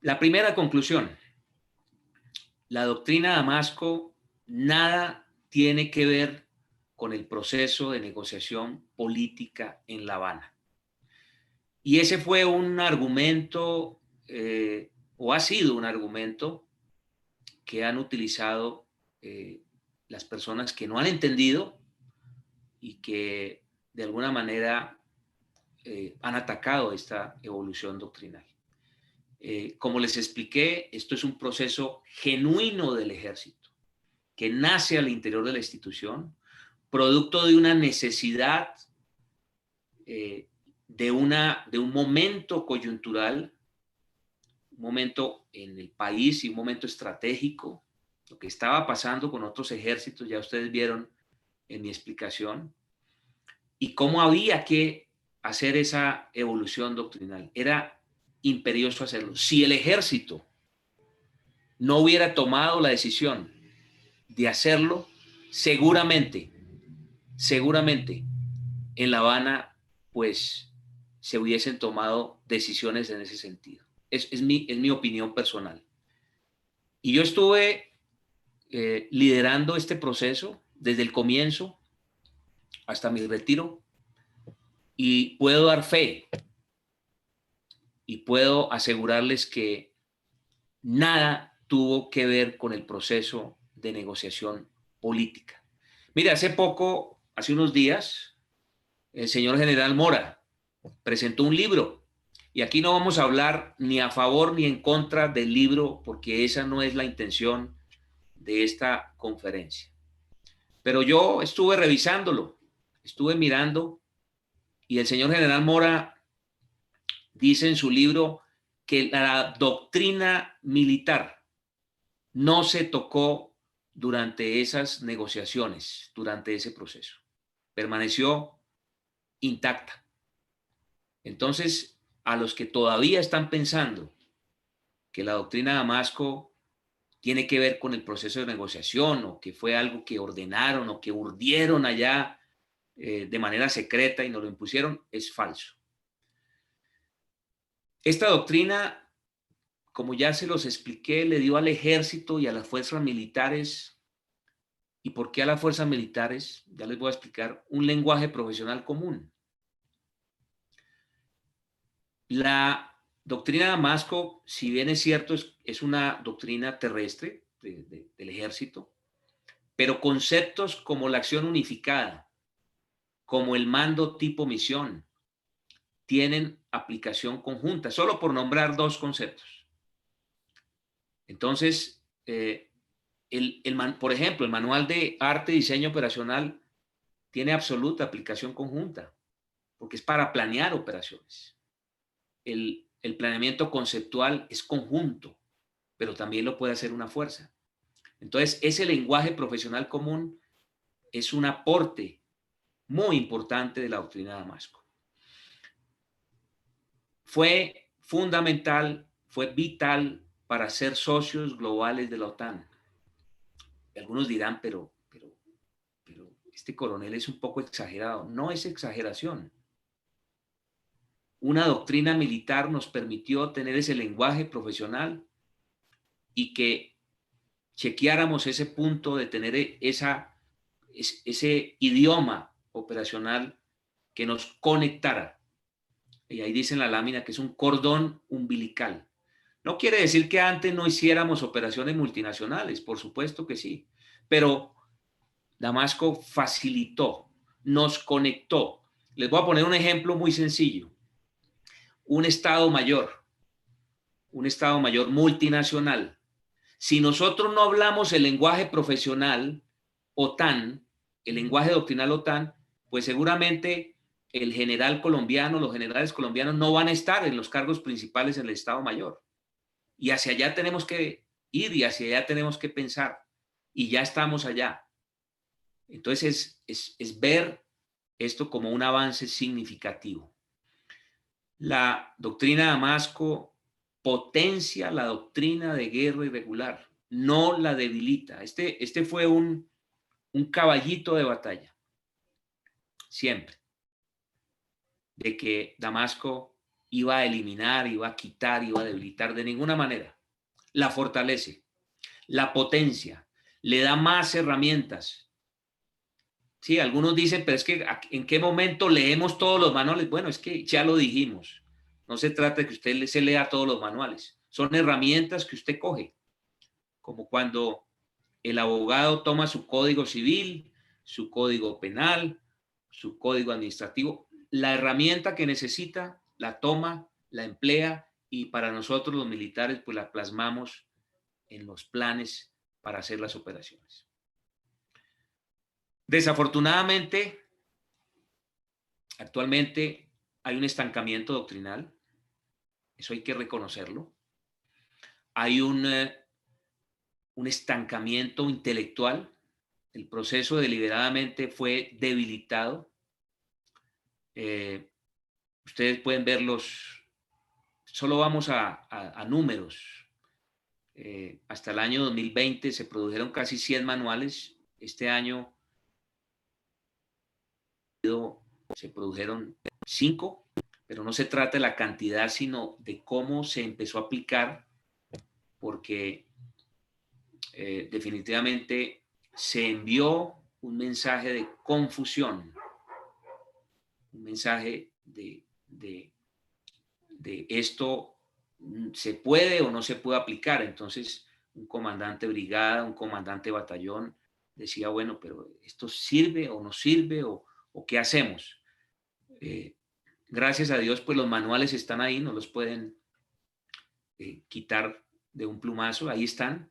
[SPEAKER 2] La primera conclusión: la doctrina de Damasco nada tiene que ver con el proceso de negociación política en La Habana. Y ese fue un argumento, o ha sido un argumento que han utilizado las personas que no han entendido y que de alguna manera han atacado esta evolución doctrinal. Como les expliqué, esto es un proceso genuino del ejército, que nace al interior de la institución, producto de una necesidad, de un momento coyuntural, un momento en el país y un momento estratégico, lo que estaba pasando con otros ejércitos, ya ustedes vieron en mi explicación, y cómo había que hacer esa evolución doctrinal. Era imperioso hacerlo. Si el ejército no hubiera tomado la decisión de hacerlo, seguramente en La Habana pues se hubiesen tomado decisiones en ese sentido. Es mi opinión personal. Y yo estuve liderando este proceso desde el comienzo hasta mi retiro, y puedo dar fe y puedo asegurarles que nada tuvo que ver con el proceso de negociación política. Mira, hace unos días, el señor general Mora presentó un libro, y aquí no vamos a hablar ni a favor ni en contra del libro, porque esa no es la intención de esta conferencia. Pero yo estuve revisándolo, estuve mirando, y el señor general Mora dice en su libro que la doctrina militar no se tocó durante esas negociaciones, durante ese proceso. Permaneció intacta. Entonces, a los que todavía están pensando que la doctrina de Damasco tiene que ver con el proceso de negociación, o que fue algo que ordenaron o que urdieron allá de manera secreta y nos lo impusieron, es falso. Esta doctrina, como ya se los expliqué, le dio al ejército y a las fuerzas militares. ¿Y por qué a las fuerzas militares? Ya les voy a explicar. Un lenguaje profesional común. La doctrina de Damasco, si bien es cierto, es una doctrina terrestre, del ejército, pero conceptos como la acción unificada, como el mando tipo misión, tienen aplicación conjunta, solo por nombrar dos conceptos. Entonces, por ejemplo, el manual de arte y diseño operacional tiene absoluta aplicación conjunta, porque es para planear operaciones. El planeamiento conceptual es conjunto, pero también lo puede hacer una fuerza. Entonces, ese lenguaje profesional común es un aporte muy importante de la doctrina de Damasco. Fue fundamental, fue vital para ser socios globales de la OTAN. Algunos dirán, pero este coronel es un poco exagerado. No es exageración. Una doctrina militar nos permitió tener ese lenguaje profesional y que chequeáramos ese punto de tener ese idioma operacional que nos conectara. Y ahí dice en la lámina que es un cordón umbilical. No quiere decir que antes no hiciéramos operaciones multinacionales, por supuesto que sí, pero Damasco facilitó, nos conectó. Les voy a poner un ejemplo muy sencillo. Un Estado Mayor multinacional. Si nosotros no hablamos el lenguaje profesional OTAN, el lenguaje doctrinal OTAN, pues seguramente el general colombiano, los generales colombianos no van a estar en los cargos principales en el Estado Mayor. Y hacia allá tenemos que ir y hacia allá tenemos que pensar. Y ya estamos allá. Entonces es ver esto como un avance significativo. La doctrina de Damasco potencia la doctrina de guerra irregular, no la debilita. Este fue un caballito de batalla, siempre, de que Damasco iba a eliminar, iba a quitar, iba a debilitar de ninguna manera. La fortalece, la potencia, le da más herramientas. Sí, algunos dicen, pero es que ¿en qué momento leemos todos los manuales? Bueno, es que ya lo dijimos. No se trata de que usted se lea todos los manuales. Son herramientas que usted coge. Como cuando el abogado toma su código civil, su código penal, su código administrativo. La herramienta que necesita la toma, la emplea y para nosotros los militares pues la plasmamos en los planes para hacer las operaciones. Desafortunadamente, actualmente hay un estancamiento doctrinal, eso hay que reconocerlo. Hay un estancamiento intelectual, el proceso deliberadamente fue debilitado. Ustedes pueden verlos, solo vamos a números. Hasta el año 2020 se produjeron casi 100 manuales, este año se produjeron 5, pero no se trata de la cantidad, sino de cómo se empezó a aplicar, porque definitivamente se envió un mensaje de confusión, un mensaje de esto se puede o no se puede aplicar. Entonces, un comandante de brigada, un comandante de batallón decía, bueno, pero ¿esto sirve o no sirve o qué hacemos? Gracias a Dios, pues los manuales están ahí, no los pueden quitar de un plumazo, ahí están.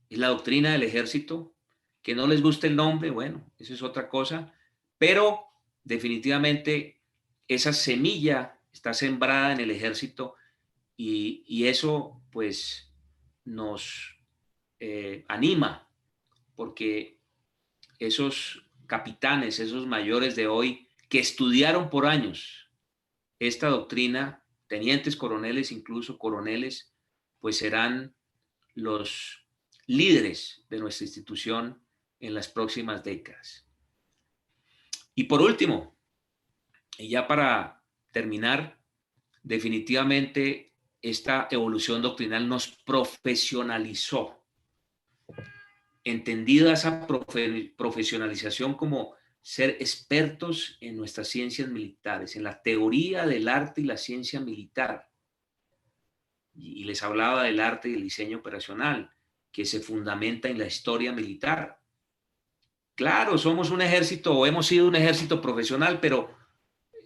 [SPEAKER 2] Es la doctrina del ejército, que no les guste el nombre, bueno, eso es otra cosa, pero definitivamente esa semilla está sembrada en el ejército y eso pues nos anima, porque esos capitanes, esos mayores de hoy que estudiaron por años esta doctrina, tenientes coroneles, incluso coroneles, pues serán los líderes de nuestra institución en las próximas décadas. Y por último, y ya para terminar, definitivamente esta evolución doctrinal nos profesionalizó. Entendida esa profesionalización como ser expertos en nuestras ciencias militares, en la teoría del arte y la ciencia militar. Y les hablaba del arte y el diseño operacional. que se fundamenta en la historia militar. Claro, somos un ejército o hemos sido un ejército profesional, pero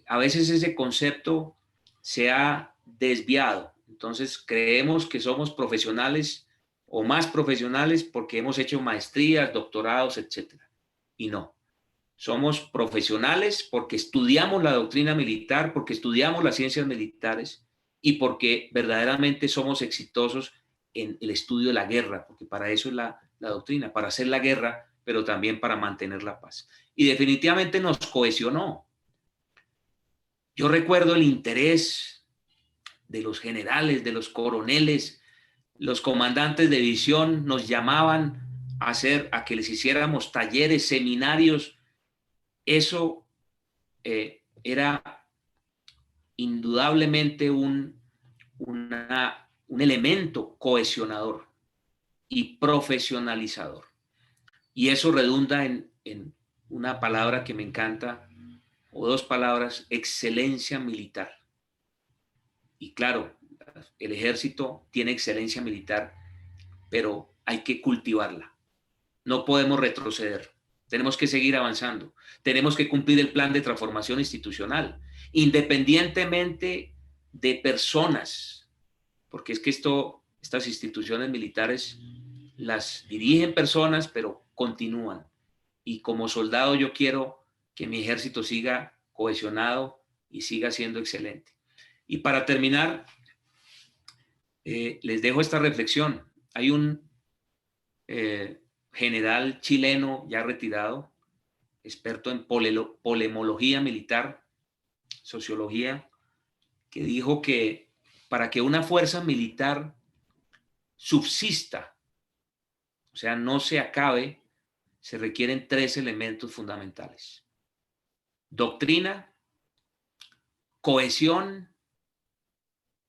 [SPEAKER 2] a veces ese concepto se ha desviado. Entonces creemos que somos profesionales o más profesionales porque hemos hecho maestrías, doctorados, etcétera. Y no. Somos profesionales porque estudiamos la doctrina militar, porque estudiamos las ciencias militares y porque verdaderamente somos exitosos en el estudio de la guerra, porque para eso es la doctrina, para hacer la guerra, pero también para mantener la paz. Y definitivamente nos cohesionó. Yo recuerdo el interés de los generales, de los coroneles, los comandantes de división nos llamaban a que les hiciéramos talleres, seminarios. Eso era indudablemente un elemento cohesionador y profesionalizador. Y eso redunda en una palabra que me encanta, o dos palabras: excelencia militar. Y claro, el ejército tiene excelencia militar, pero hay que cultivarla. No podemos retroceder. Tenemos que seguir avanzando. Tenemos que cumplir el plan de transformación institucional, independientemente de personas, porque es que estas instituciones militares las dirigen personas, pero continúan. Y como soldado yo quiero que mi ejército siga cohesionado y siga siendo excelente. Y para terminar, les dejo esta reflexión. Hay un general chileno ya retirado, experto en polemología militar, sociología, que dijo que para que una fuerza militar subsista, o sea, no se acabe, se requieren tres elementos fundamentales: doctrina, cohesión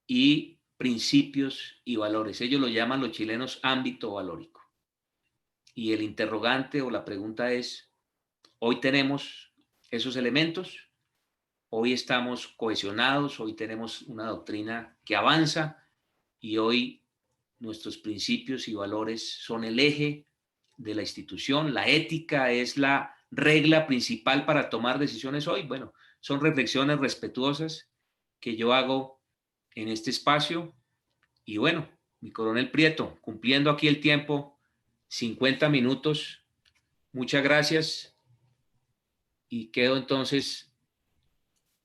[SPEAKER 2] y principios y valores. Ellos lo llaman los chilenos ámbito valórico. Y el interrogante o la pregunta es: ¿hoy tenemos esos elementos? Hoy estamos cohesionados, hoy tenemos una doctrina que avanza y hoy nuestros principios y valores son el eje de la institución. La ética es la regla principal para tomar decisiones hoy. Bueno, son reflexiones respetuosas que yo hago en este espacio. Y bueno, mi coronel Prieto, cumpliendo aquí el tiempo, 50 minutos. Muchas gracias y quedo entonces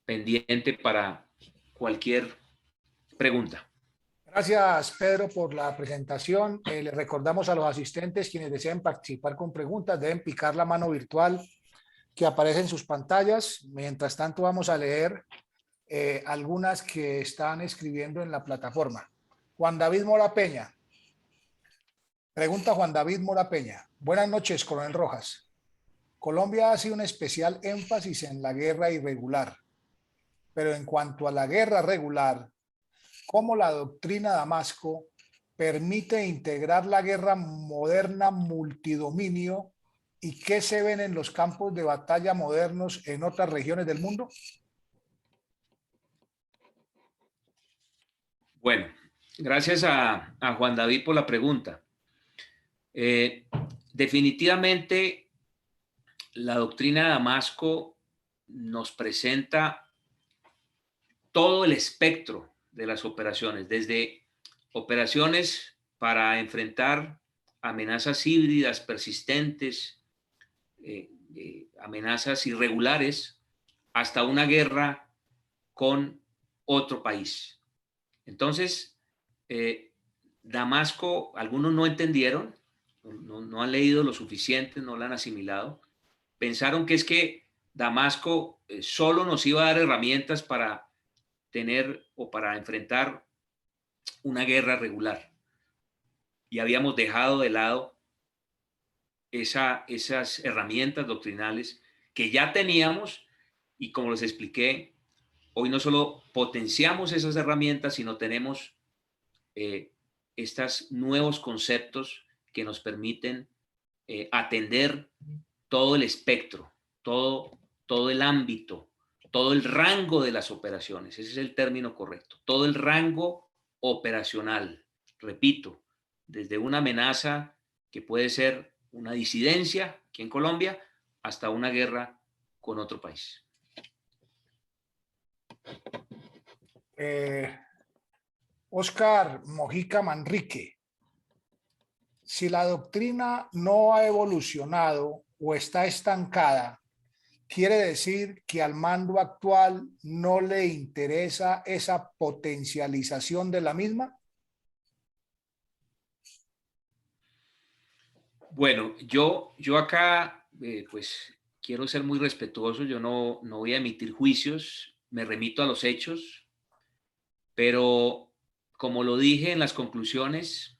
[SPEAKER 2] pendiente para cualquier pregunta.
[SPEAKER 1] Gracias, Pedro, por la presentación. Les recordamos a los asistentes, quienes deseen participar con preguntas, deben picar la mano virtual que aparece en sus pantallas. Mientras tanto, vamos a leer algunas que están escribiendo en la plataforma. Juan David Mora Peña. Pregunta Juan David Mora Peña. Buenas noches, coronel Rojas. Colombia hace un especial énfasis en la guerra irregular, pero en cuanto a la guerra regular, ¿cómo la doctrina Damasco permite integrar la guerra moderna multidominio y qué se ven en los campos de batalla modernos en otras regiones del mundo?
[SPEAKER 2] Bueno, gracias a Juan David por la pregunta. Definitivamente la doctrina de Damasco nos presenta todo el espectro de las operaciones, desde operaciones para enfrentar amenazas híbridas persistentes, amenazas irregulares, hasta una guerra con otro país. Entonces, Damasco, algunos no entendieron, no han leído lo suficiente, no la han asimilado. Pensaron que es que Damasco solo nos iba a dar herramientas para tener o para enfrentar una guerra regular. Y habíamos dejado de lado esas herramientas doctrinales que ya teníamos y, como les expliqué, hoy no solo potenciamos esas herramientas, sino tenemos estos nuevos conceptos que nos permiten atender todo el espectro, todo el ámbito, todo el rango de las operaciones. Ese es el término correcto. Todo el rango operacional. Repito, desde una amenaza que puede ser una disidencia aquí en Colombia hasta una guerra con otro país.
[SPEAKER 1] Oscar Mojica Manrique, si la doctrina no ha evolucionado o está estancada, ¿quiere decir que al mando actual no le interesa esa potencialización de la misma?
[SPEAKER 2] Bueno, yo acá, pues quiero ser muy respetuoso, yo no voy a emitir juicios, me remito a los hechos, pero como lo dije en las conclusiones,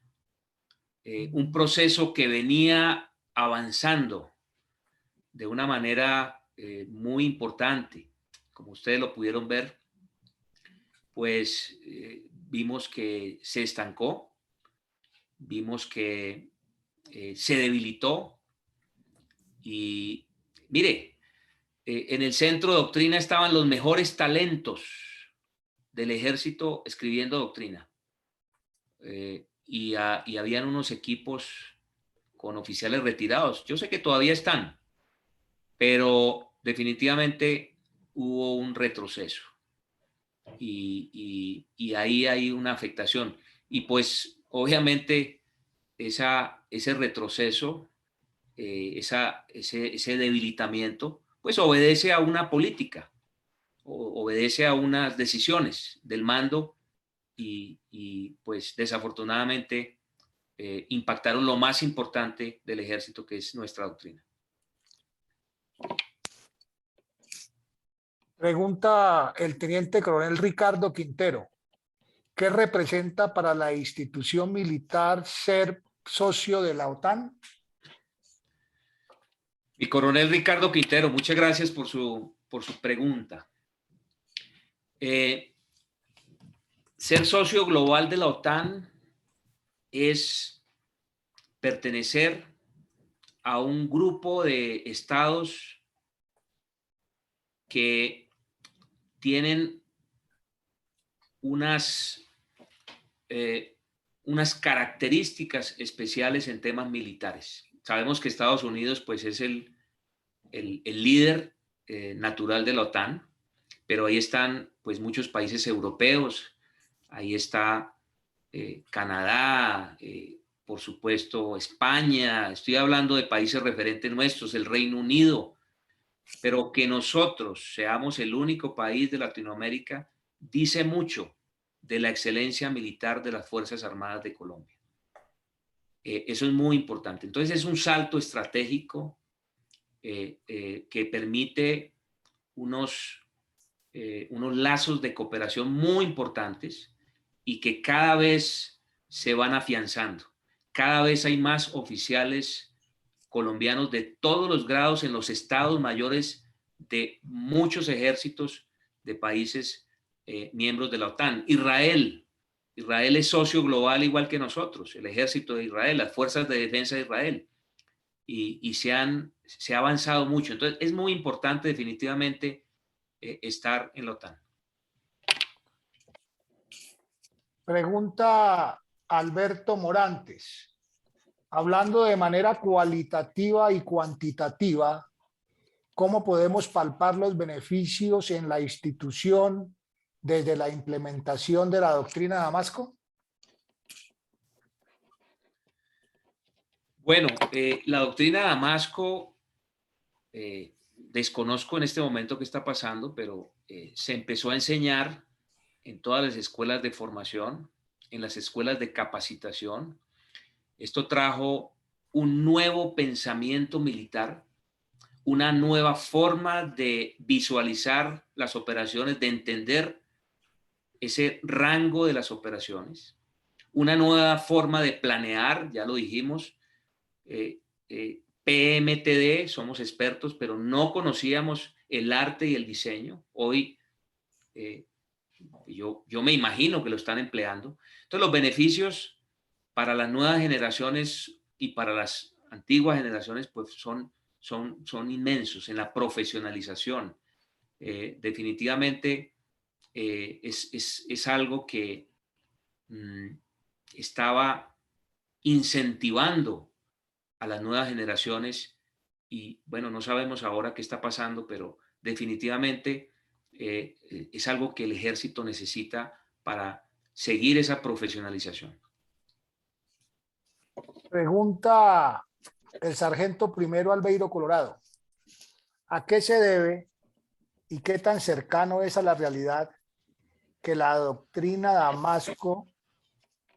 [SPEAKER 2] un proceso que venía avanzando de una manera muy importante, como ustedes lo pudieron ver, pues vimos que se estancó, vimos que se debilitó y mire, en el centro de doctrina estaban los mejores talentos del ejército escribiendo doctrina y habían unos equipos con oficiales retirados. Yo sé que todavía están, pero definitivamente hubo un retroceso y ahí hay una afectación. Y pues obviamente ese retroceso, ese debilitamiento, pues obedece a una política, obedece a unas decisiones del mando pues desafortunadamente impactaron lo más importante del ejército, que es nuestra doctrina.
[SPEAKER 1] Pregunta el teniente coronel Ricardo Quintero. ¿Qué representa para la institución militar ser socio de la OTAN?
[SPEAKER 2] Mi coronel Ricardo Quintero, muchas gracias por su pregunta. Ser socio global de la OTAN es pertenecer a un grupo de estados que tienen unas características especiales en temas militares. Sabemos que Estados Unidos pues, es el líder natural de la OTAN, pero ahí están pues, muchos países europeos, ahí está Canadá, por supuesto España, estoy hablando de países referentes nuestros, el Reino Unido, pero que nosotros seamos el único país de Latinoamérica dice mucho de la excelencia militar de las Fuerzas Armadas de Colombia. Eso es muy importante. Entonces es un salto estratégico que permite unos lazos de cooperación muy importantes y que cada vez se van afianzando. Cada vez hay más oficiales colombianos de todos los grados en los estados mayores de muchos ejércitos de países miembros de la OTAN. Israel es socio global igual que nosotros, el ejército de Israel, las fuerzas de defensa de Israel, y se ha avanzado mucho. Entonces es muy importante definitivamente estar en la OTAN.
[SPEAKER 1] Pregunta Alberto Morantes. Hablando de manera cualitativa y cuantitativa, ¿cómo podemos palpar los beneficios en la institución desde la implementación de la doctrina de Damasco?
[SPEAKER 2] Bueno, la doctrina de Damasco, desconozco en este momento qué está pasando, pero se empezó a enseñar en todas las escuelas de formación, en las escuelas de capacitación. Esto trajo un nuevo pensamiento militar, una nueva forma de visualizar las operaciones, de entender ese rango de las operaciones, una nueva forma de planear, ya lo dijimos, PMTD, somos expertos, pero no conocíamos el arte y el diseño. Hoy yo me imagino que lo están empleando. Entonces los beneficios para las nuevas generaciones y para las antiguas generaciones pues son inmensos en la profesionalización. Definitivamente es algo que estaba incentivando a las nuevas generaciones y bueno, no sabemos ahora qué está pasando, pero definitivamente es algo que el ejército necesita para seguir esa profesionalización.
[SPEAKER 1] Pregunta el sargento primero Albeiro Colorado. ¿A qué se debe y qué tan cercano es a la realidad que la doctrina Damasco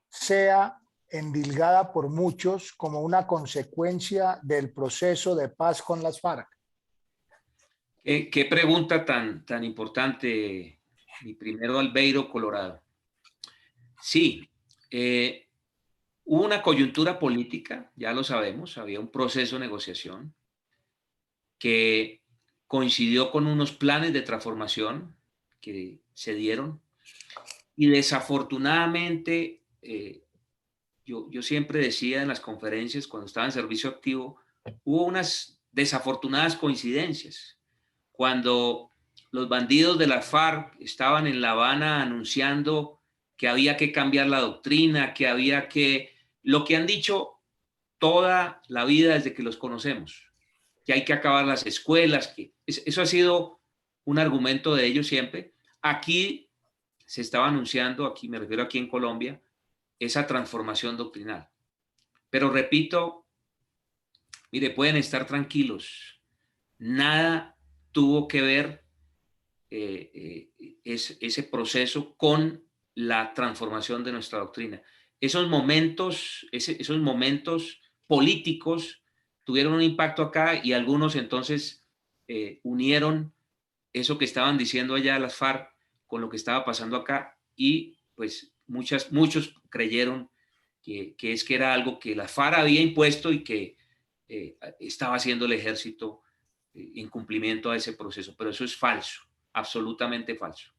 [SPEAKER 1] sea endilgada por muchos como una consecuencia del proceso de paz con las FARC?
[SPEAKER 2] ¿Qué pregunta tan importante, mi primero Albeiro Colorado? Sí, hubo una coyuntura política, ya lo sabemos, había un proceso de negociación que coincidió con unos planes de transformación que se dieron y desafortunadamente, yo siempre decía en las conferencias cuando estaba en servicio activo, hubo unas desafortunadas coincidencias. Cuando los bandidos de la FARC estaban en La Habana anunciando que había que cambiar la doctrina, que había que, lo que han dicho toda la vida desde que los conocemos, que hay que acabar las escuelas, que eso ha sido un argumento de ellos siempre. Aquí se estaba anunciando, aquí me refiero aquí en Colombia, esa transformación doctrinal. Pero repito, mire, pueden estar tranquilos, nada tuvo que ver ese proceso con la transformación de nuestra doctrina. Esos momentos políticos tuvieron un impacto acá y algunos entonces unieron eso que estaban diciendo allá las FARC con lo que estaba pasando acá y pues muchos creyeron que era algo que la FARC había impuesto y que estaba haciendo el ejército en cumplimiento a ese proceso, pero eso es falso, absolutamente falso.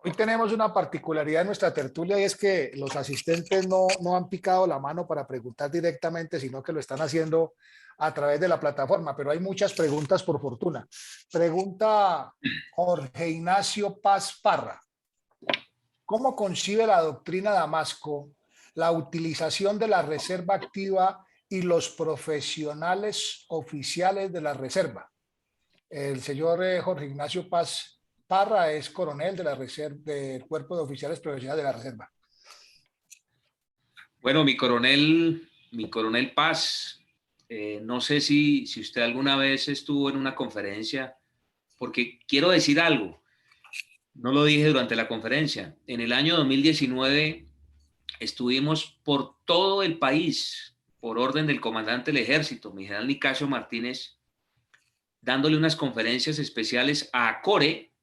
[SPEAKER 1] Hoy tenemos una particularidad en nuestra tertulia y es que los asistentes no han picado la mano para preguntar directamente, sino que lo están haciendo a través de la plataforma, pero hay muchas preguntas por fortuna. Pregunta Jorge Ignacio Paz Parra. ¿Cómo concibe la doctrina Damasco la utilización de la reserva activa y los profesionales oficiales de la reserva? El señor Jorge Ignacio Paz Parra es coronel de la reserva, del Cuerpo de Oficiales Profesionales de la Reserva.
[SPEAKER 2] Bueno, mi coronel Paz, no sé si usted alguna vez estuvo en una conferencia, porque quiero decir algo, no lo dije durante la conferencia. En el año 2019 estuvimos por todo el país, por orden del comandante del ejército, mi general Nicasio Martínez, dándole unas conferencias especiales a ACORE.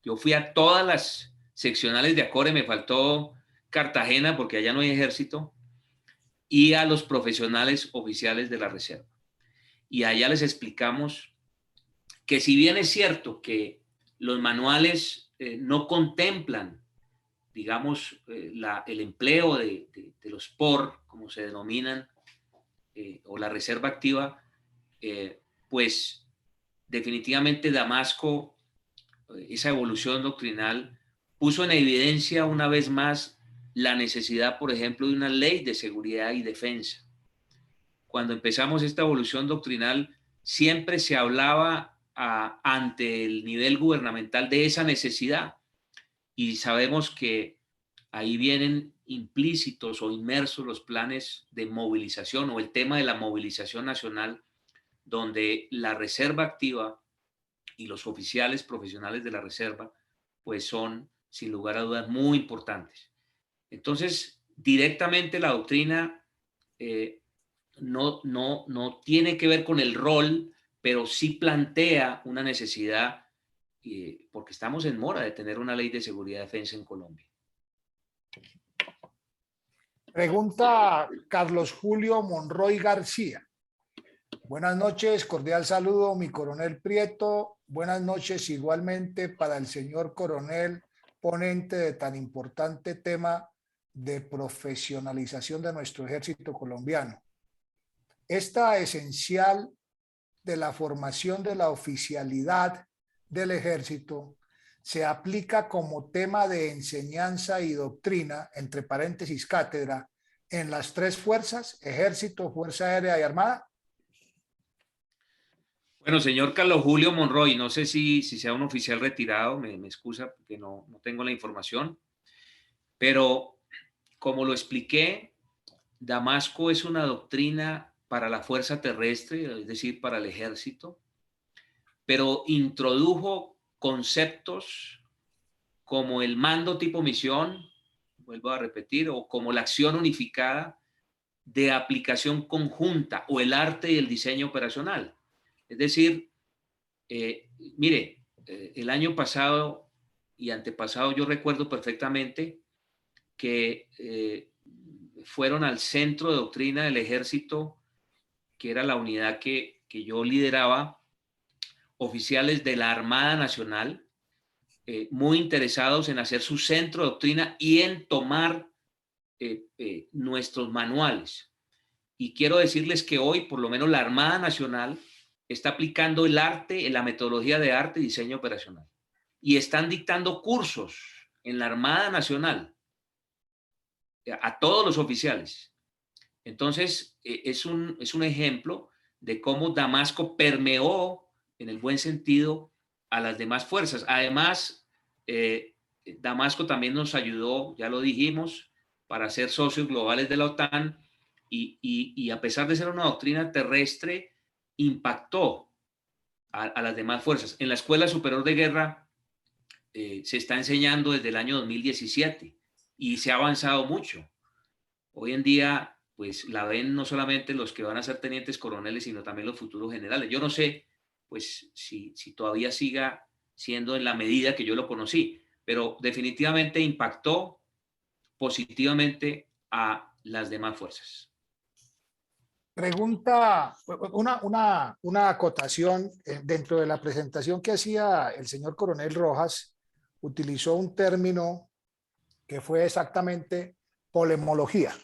[SPEAKER 2] Yo fui a todas las seccionales de ACORE, me faltó Cartagena porque allá no hay ejército, y a los profesionales oficiales de la reserva. Y allá les explicamos que si bien es cierto que los manuales no contemplan, digamos, el empleo de los POR, como se denominan, o la reserva activa, pues definitivamente Damasco, esa evolución doctrinal, puso en evidencia una vez más la necesidad, por ejemplo, de una ley de seguridad y defensa. Cuando empezamos esta evolución doctrinal, siempre se hablaba ante el nivel gubernamental de esa necesidad y sabemos que ahí vienen implícitos o inmersos los planes de movilización o el tema de la movilización nacional, donde la reserva activa y los oficiales profesionales de la reserva pues son sin lugar a dudas muy importantes. Entonces, directamente la doctrina no tiene que ver con el rol, pero sí plantea una necesidad, porque estamos en mora de tener una ley de seguridad y defensa en Colombia.
[SPEAKER 1] Pregunta Carlos Julio Monroy García. Buenas noches, cordial saludo, mi coronel Prieto. Buenas noches igualmente para el señor coronel, ponente de tan importante tema de profesionalización de nuestro ejército colombiano. Esta esencial de la formación de la oficialidad del ejército se aplica como tema de enseñanza y doctrina, entre paréntesis cátedra, en las tres fuerzas, Ejército, Fuerza Aérea y Armada?
[SPEAKER 2] Bueno, señor Carlos Julio Monroy, no sé si sea un oficial retirado, me excusa porque no tengo la información, pero como lo expliqué, Damasco es una doctrina para la fuerza terrestre, es decir, para el ejército, pero introdujo conceptos como el mando tipo misión, vuelvo a repetir, o como la acción unificada de aplicación conjunta o el arte y el diseño operacional. Es decir, mire, el año pasado y antepasado yo recuerdo perfectamente que fueron al centro de doctrina del ejército, que era la unidad que yo lideraba, oficiales de la Armada Nacional, muy interesados en hacer su centro de doctrina y en tomar nuestros manuales. Y quiero decirles que hoy, por lo menos la Armada Nacional, está aplicando el arte, la metodología de arte y diseño operacional. Y están dictando cursos en la Armada Nacional a todos los oficiales. Entonces, es un ejemplo de cómo Damasco permeó, en el buen sentido, a las demás fuerzas. Además, Damasco también nos ayudó, ya lo dijimos, para ser socios globales de la OTAN y a pesar de ser una doctrina terrestre, impactó a las demás fuerzas. En la Escuela Superior de Guerra se está enseñando desde el año 2017 y se ha avanzado mucho. Hoy en día, pues la ven no solamente los que van a ser tenientes coroneles, sino también los futuros generales. Yo no sé, pues, si todavía siga siendo en la medida que yo lo conocí, pero definitivamente impactó positivamente a las demás fuerzas.
[SPEAKER 1] Pregunta, una acotación. Dentro de la presentación que hacía el señor Coronel Rojas, utilizó un término que fue exactamente polemología.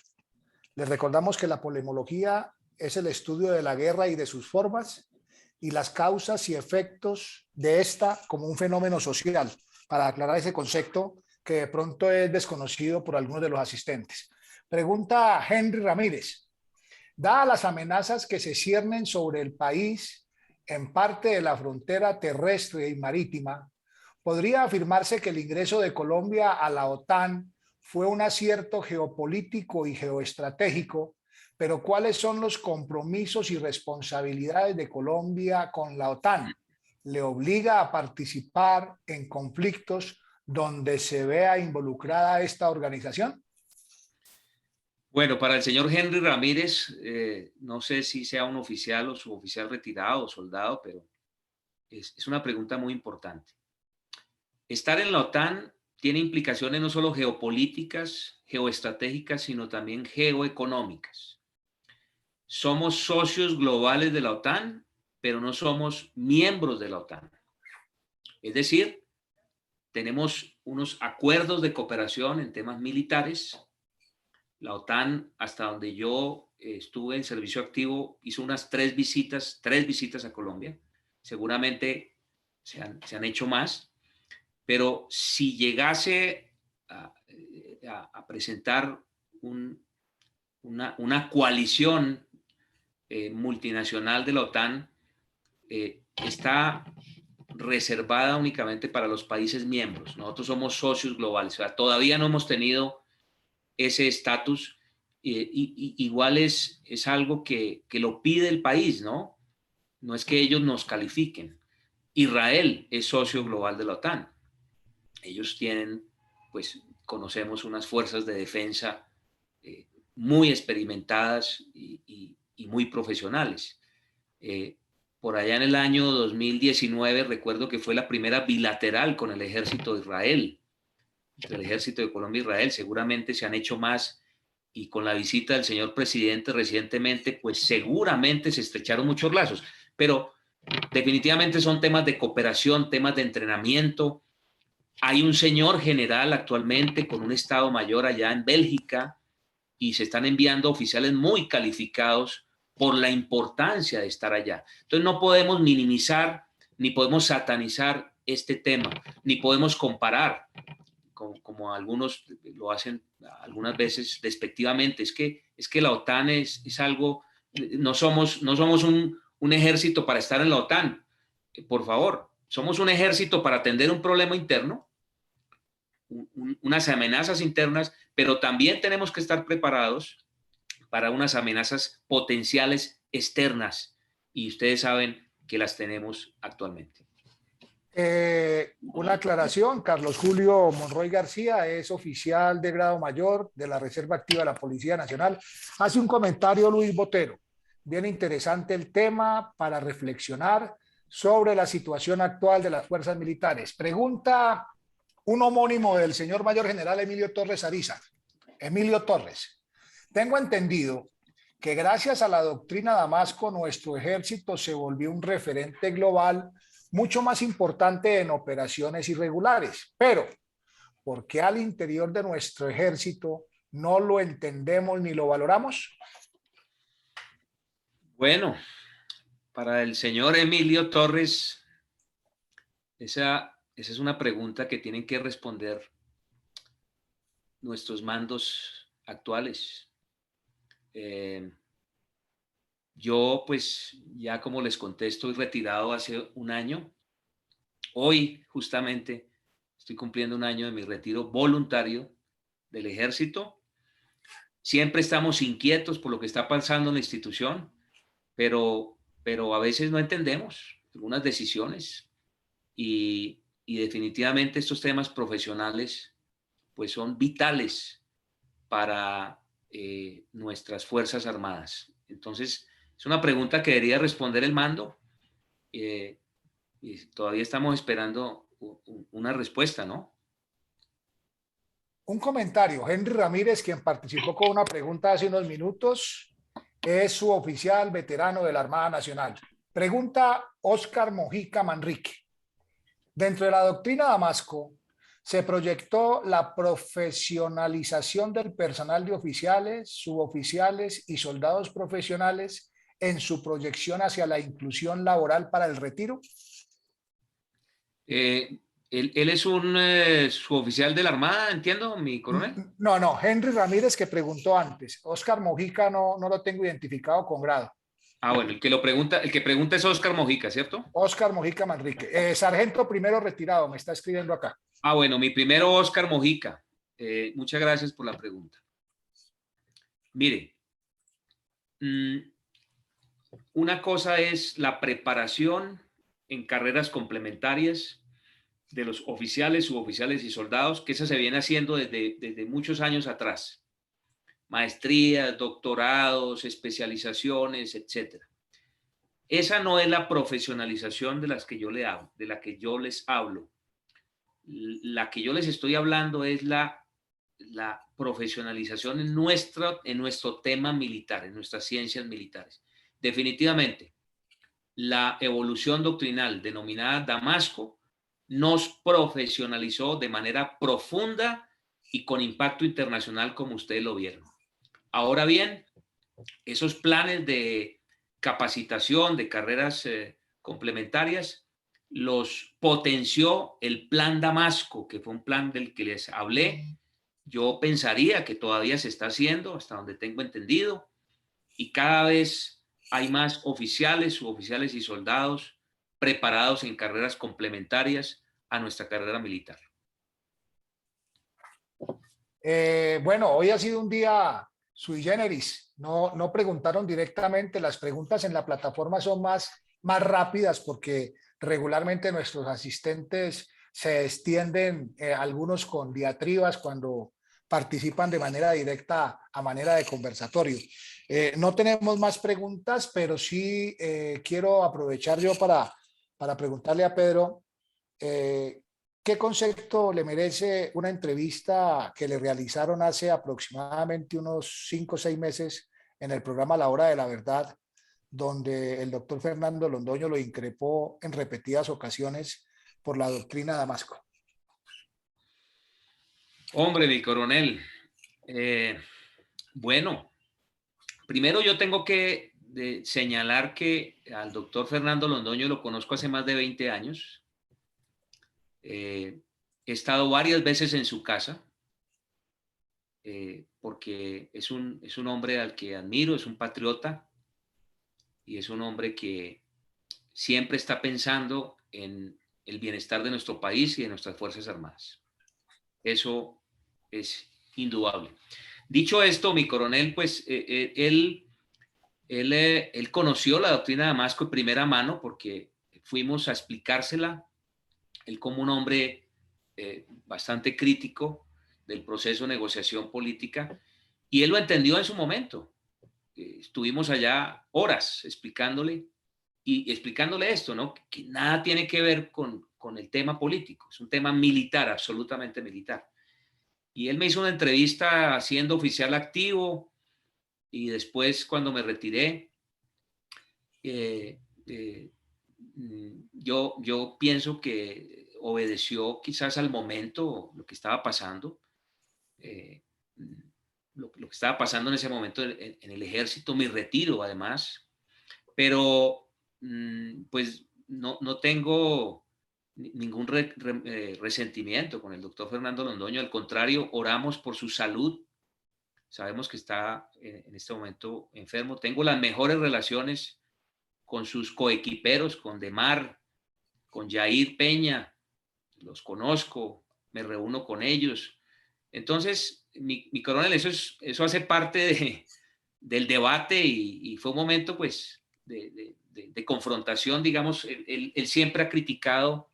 [SPEAKER 1] Les recordamos que la polemología es el estudio de la guerra y de sus formas y las causas y efectos de esta como un fenómeno social, para aclarar ese concepto que de pronto es desconocido por algunos de los asistentes. Pregunta Henry Ramírez. Dadas las amenazas que se ciernen sobre el país en parte de la frontera terrestre y marítima, ¿podría afirmarse que el ingreso de Colombia a la OTAN fue un acierto geopolítico y geoestratégico? Pero ¿cuáles son los compromisos y responsabilidades de Colombia con la OTAN? ¿Le obliga a participar en conflictos donde se vea involucrada esta organización?
[SPEAKER 2] Bueno, para el señor Henry Ramírez, no sé si sea un oficial o suboficial retirado o soldado, pero es una pregunta muy importante. Estar en la OTAN tiene implicaciones no solo geopolíticas, geoestratégicas, sino también geoeconómicas. Somos socios globales de la OTAN, pero no somos miembros de la OTAN. Es decir, tenemos unos acuerdos de cooperación en temas militares. La OTAN, hasta donde yo estuve en servicio activo, hizo unas tres visitas a Colombia. Seguramente se han hecho más, pero si llegase a presentar una coalición multinacional de la OTAN, está reservada únicamente para los países miembros. Nosotros somos socios globales, o sea, todavía no hemos tenido ese estatus. Igual es algo que lo pide el país, ¿no? No es que ellos nos califiquen. Israel es socio global de la OTAN. Ellos tienen, pues, conocemos unas fuerzas de defensa muy experimentadas y muy profesionales. Por allá en el año 2019 recuerdo que fue la primera bilateral con el ejército de Israel, entre el ejército de Colombia e Israel. Seguramente se han hecho más y con la visita del señor presidente recientemente, pues seguramente se estrecharon muchos lazos, pero definitivamente son temas de cooperación, temas de entrenamiento. Hay un señor general actualmente con un estado mayor allá en Bélgica y se están enviando oficiales muy calificados por la importancia de estar allá. Entonces no podemos minimizar ni podemos satanizar este tema, ni podemos comparar. como algunos lo hacen algunas veces despectivamente. Es que la OTAN es algo, no somos un ejército para estar en la OTAN. Por favor, somos un ejército para atender un problema interno, unas amenazas internas, pero también tenemos que estar preparados para unas amenazas potenciales externas. Y ustedes saben que las tenemos actualmente.
[SPEAKER 1] Una aclaración, Carlos Julio Monroy García es oficial de grado mayor de la Reserva Activa de la Policía Nacional. Hace un comentario Luis Botero. Bien interesante el tema para reflexionar sobre la situación actual de las fuerzas militares. Pregunta un homónimo del señor mayor general Emilio Torres Ariza. Emilio Torres, tengo entendido que gracias a la doctrina Damasco nuestro ejército se volvió un referente global mucho más importante en operaciones irregulares, pero ¿por qué al interior de nuestro ejército no lo entendemos ni lo valoramos?
[SPEAKER 2] Bueno, para el señor Emilio Torres, esa es una pregunta que tienen que responder nuestros mandos actuales. Yo, pues, ya como les conté, estoy retirado hace un año. Hoy, justamente, estoy cumpliendo un año de mi retiro voluntario del ejército. Siempre estamos inquietos por lo que está pasando en la institución, pero a veces no entendemos algunas decisiones y definitivamente estos temas profesionales pues son vitales para nuestras Fuerzas Armadas. Entonces, es una pregunta que debería responder el mando y todavía estamos esperando una respuesta, ¿no?
[SPEAKER 1] Un comentario. Henry Ramírez, quien participó con una pregunta hace unos minutos, es su oficial veterano de la Armada Nacional. Pregunta Óscar Mojica Manrique. Dentro de la doctrina Damasco, se proyectó la profesionalización del personal de oficiales, suboficiales y soldados profesionales en su proyección hacia la inclusión laboral para el retiro.
[SPEAKER 2] Él es un suboficial de la Armada, entiendo, mi coronel.
[SPEAKER 1] No, Henry Ramírez que preguntó antes. Óscar Mojica no lo tengo identificado con grado.
[SPEAKER 2] Ah, bueno, el que pregunta es Óscar Mojica, ¿cierto?
[SPEAKER 1] Óscar Mojica Manrique. Sargento primero retirado, me está escribiendo acá.
[SPEAKER 2] Ah, bueno, mi primero Óscar Mojica. Muchas gracias por la pregunta. Mire, una cosa es la preparación en carreras complementarias de los oficiales, suboficiales y soldados, que esa se viene haciendo desde muchos años atrás. Maestrías, doctorados, especializaciones, etcétera. Esa no es la profesionalización de las que yo le hablo, de la que yo les hablo. La que yo les estoy hablando es la profesionalización en nuestro tema militar, en nuestras ciencias militares. Definitivamente, la evolución doctrinal denominada Damasco nos profesionalizó de manera profunda y con impacto internacional, como ustedes lo vieron. Ahora bien, esos planes de capacitación, de carreras complementarias, los potenció el Plan Damasco, que fue un plan del que les hablé. Yo pensaría que todavía se está haciendo, hasta donde tengo entendido, y cada vez hay más oficiales, suboficiales y soldados preparados en carreras complementarias a nuestra carrera militar.
[SPEAKER 1] Bueno, hoy ha sido un día sui generis. No preguntaron directamente. Las preguntas en la plataforma son más rápidas porque regularmente nuestros asistentes se extienden, algunos con diatribas cuando participan de manera directa a manera de conversatorio. No tenemos más preguntas, pero sí quiero aprovechar yo para preguntarle a Pedro ¿qué concepto le merece una entrevista que le realizaron hace aproximadamente unos 5 o 6 meses en el programa La Hora de la Verdad, donde el doctor Fernando Londoño lo increpó en repetidas ocasiones por la doctrina Damasco?
[SPEAKER 2] Hombre, mi coronel, bueno, primero yo tengo que señalar que al doctor Fernando Londoño lo conozco hace más de 20 años. He estado varias veces en su casa, porque es un hombre al que admiro, es un patriota y es un hombre que siempre está pensando en el bienestar de nuestro país y de nuestras Fuerzas Armadas. Eso es indudable. Dicho esto, mi coronel, pues él conoció la doctrina de Damasco de primera mano porque fuimos a explicársela, él como un hombre bastante crítico del proceso de negociación política, y él lo entendió en su momento. Estuvimos allá horas explicándole y explicándole esto, ¿no? Que nada tiene que ver con el tema político, es un tema militar, absolutamente militar. Y él me hizo una entrevista siendo oficial activo y después cuando me retiré, eh, eh, yo pienso que obedeció quizás al momento lo que estaba pasando, eh, lo que estaba pasando en ese momento en el ejército, mi retiro además, pero pues no tengo ningún resentimiento con el doctor Fernando Londoño, al contrario, oramos por su salud, sabemos que está en este momento enfermo, tengo las mejores relaciones con sus coequiperos, con Demar, con Jair Peña, los conozco, me reúno con ellos. Entonces, mi coronel, eso hace parte del debate y fue un momento pues de confrontación, digamos, él siempre ha criticado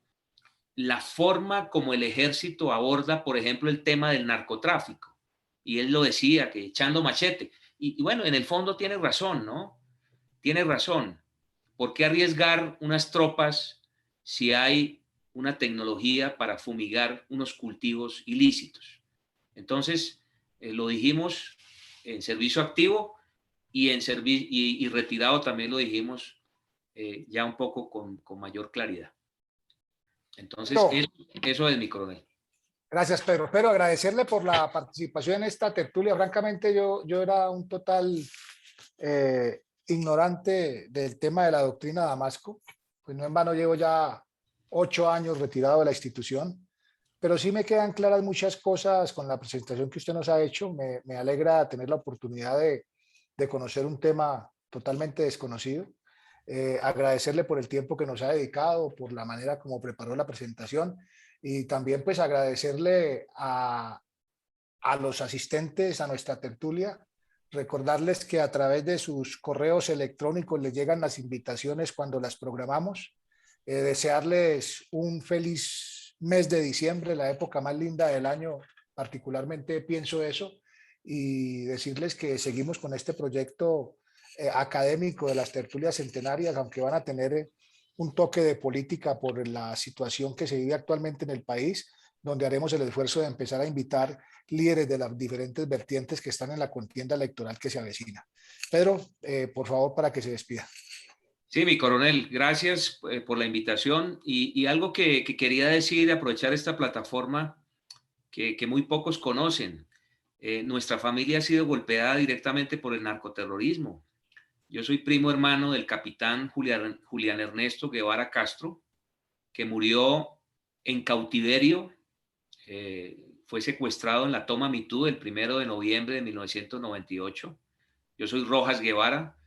[SPEAKER 2] la forma como el ejército aborda, por ejemplo, el tema del narcotráfico. Y él lo decía, que echando machete. Y bueno, en el fondo tiene razón, ¿no? Tiene razón. ¿Por qué arriesgar unas tropas si hay una tecnología para fumigar unos cultivos ilícitos? Entonces, lo dijimos en servicio activo y y retirado también lo dijimos ya un poco con mayor claridad. Entonces,
[SPEAKER 1] Pedro,
[SPEAKER 2] eso es mi coronel.
[SPEAKER 1] gracias, Pedro. Pero agradecerle por la participación en esta tertulia. Francamente, yo era un total ignorante del tema de la doctrina de Damasco. Pues no en vano llevo ya 8 años retirado de la institución, pero sí me quedan claras muchas cosas con la presentación que usted nos ha hecho. Me alegra tener la oportunidad de conocer un tema totalmente desconocido. Agradecerle por el tiempo que nos ha dedicado, por la manera como preparó la presentación y también pues agradecerle a los asistentes a nuestra tertulia, recordarles que a través de sus correos electrónicos les llegan las invitaciones cuando las programamos, desearles un feliz mes de diciembre, la época más linda del año, particularmente pienso eso, y decirles que seguimos con este proyecto académico de las tertulias centenarias, aunque van a tener un toque de política por la situación que se vive actualmente en el país, donde haremos el esfuerzo de empezar a invitar líderes de las diferentes vertientes que están en la contienda electoral que se avecina. Pedro, por favor, para que se despida.
[SPEAKER 2] Sí, mi coronel, gracias por la invitación y algo que quería decir, aprovechar esta plataforma que muy pocos conocen. Nuestra familia ha sido golpeada directamente por el narcoterrorismo. Yo soy primo hermano del capitán Julián Ernesto Guevara Castro, que murió en cautiverio, fue secuestrado en la toma Mitú el 1 de noviembre de 1998. Yo soy Rojas Guevara,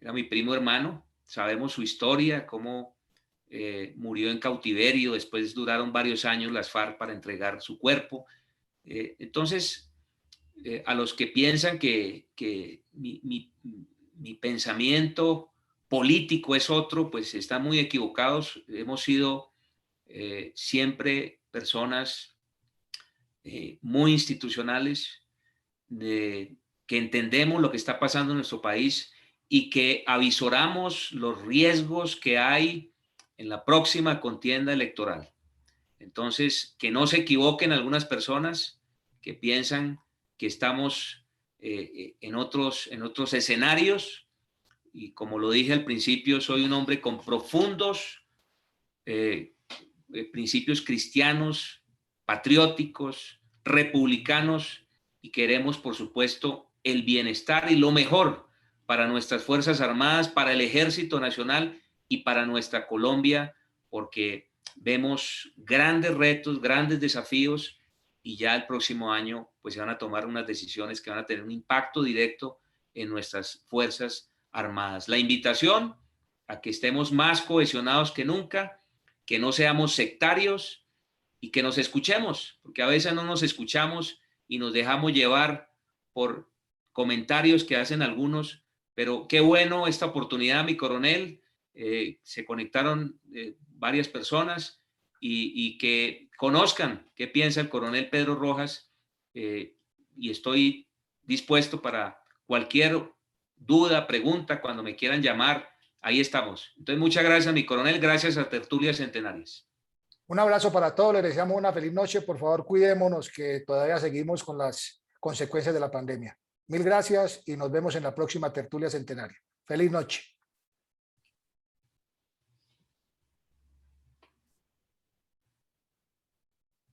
[SPEAKER 2] era mi primo hermano, sabemos su historia, cómo murió en cautiverio, después duraron varios años las FARC para entregar su cuerpo. Entonces, a los que piensan que mi pensamiento político es otro, pues están muy equivocados. Hemos sido siempre personas muy institucionales, que entendemos lo que está pasando en nuestro país y que avisoramos los riesgos que hay en la próxima contienda electoral. Entonces, que no se equivoquen algunas personas que piensan que estamos en otros escenarios, y como lo dije al principio, soy un hombre con profundos principios cristianos, patrióticos, republicanos, y queremos, por supuesto, el bienestar y lo mejor para nuestras Fuerzas Armadas, para el Ejército Nacional y para nuestra Colombia, porque vemos grandes retos, grandes desafíos y ya el próximo año pues se van a tomar unas decisiones que van a tener un impacto directo en nuestras Fuerzas Armadas. La invitación a que estemos más cohesionados que nunca, que no seamos sectarios y que nos escuchemos, porque a veces no nos escuchamos y nos dejamos llevar por comentarios que hacen algunos, pero qué bueno esta oportunidad, mi coronel. Se conectaron varias personas y que conozcan qué piensa el coronel Pedro Rojas, y estoy dispuesto para cualquier duda, pregunta, cuando me quieran llamar, ahí estamos. Entonces, muchas gracias, mi coronel, gracias a Tertulias Centenarias.
[SPEAKER 1] Un abrazo para todos, les deseamos una feliz noche. Por favor, cuidémonos que todavía seguimos con las consecuencias de la pandemia. Mil gracias y nos vemos en la próxima tertulia centenaria. Feliz noche.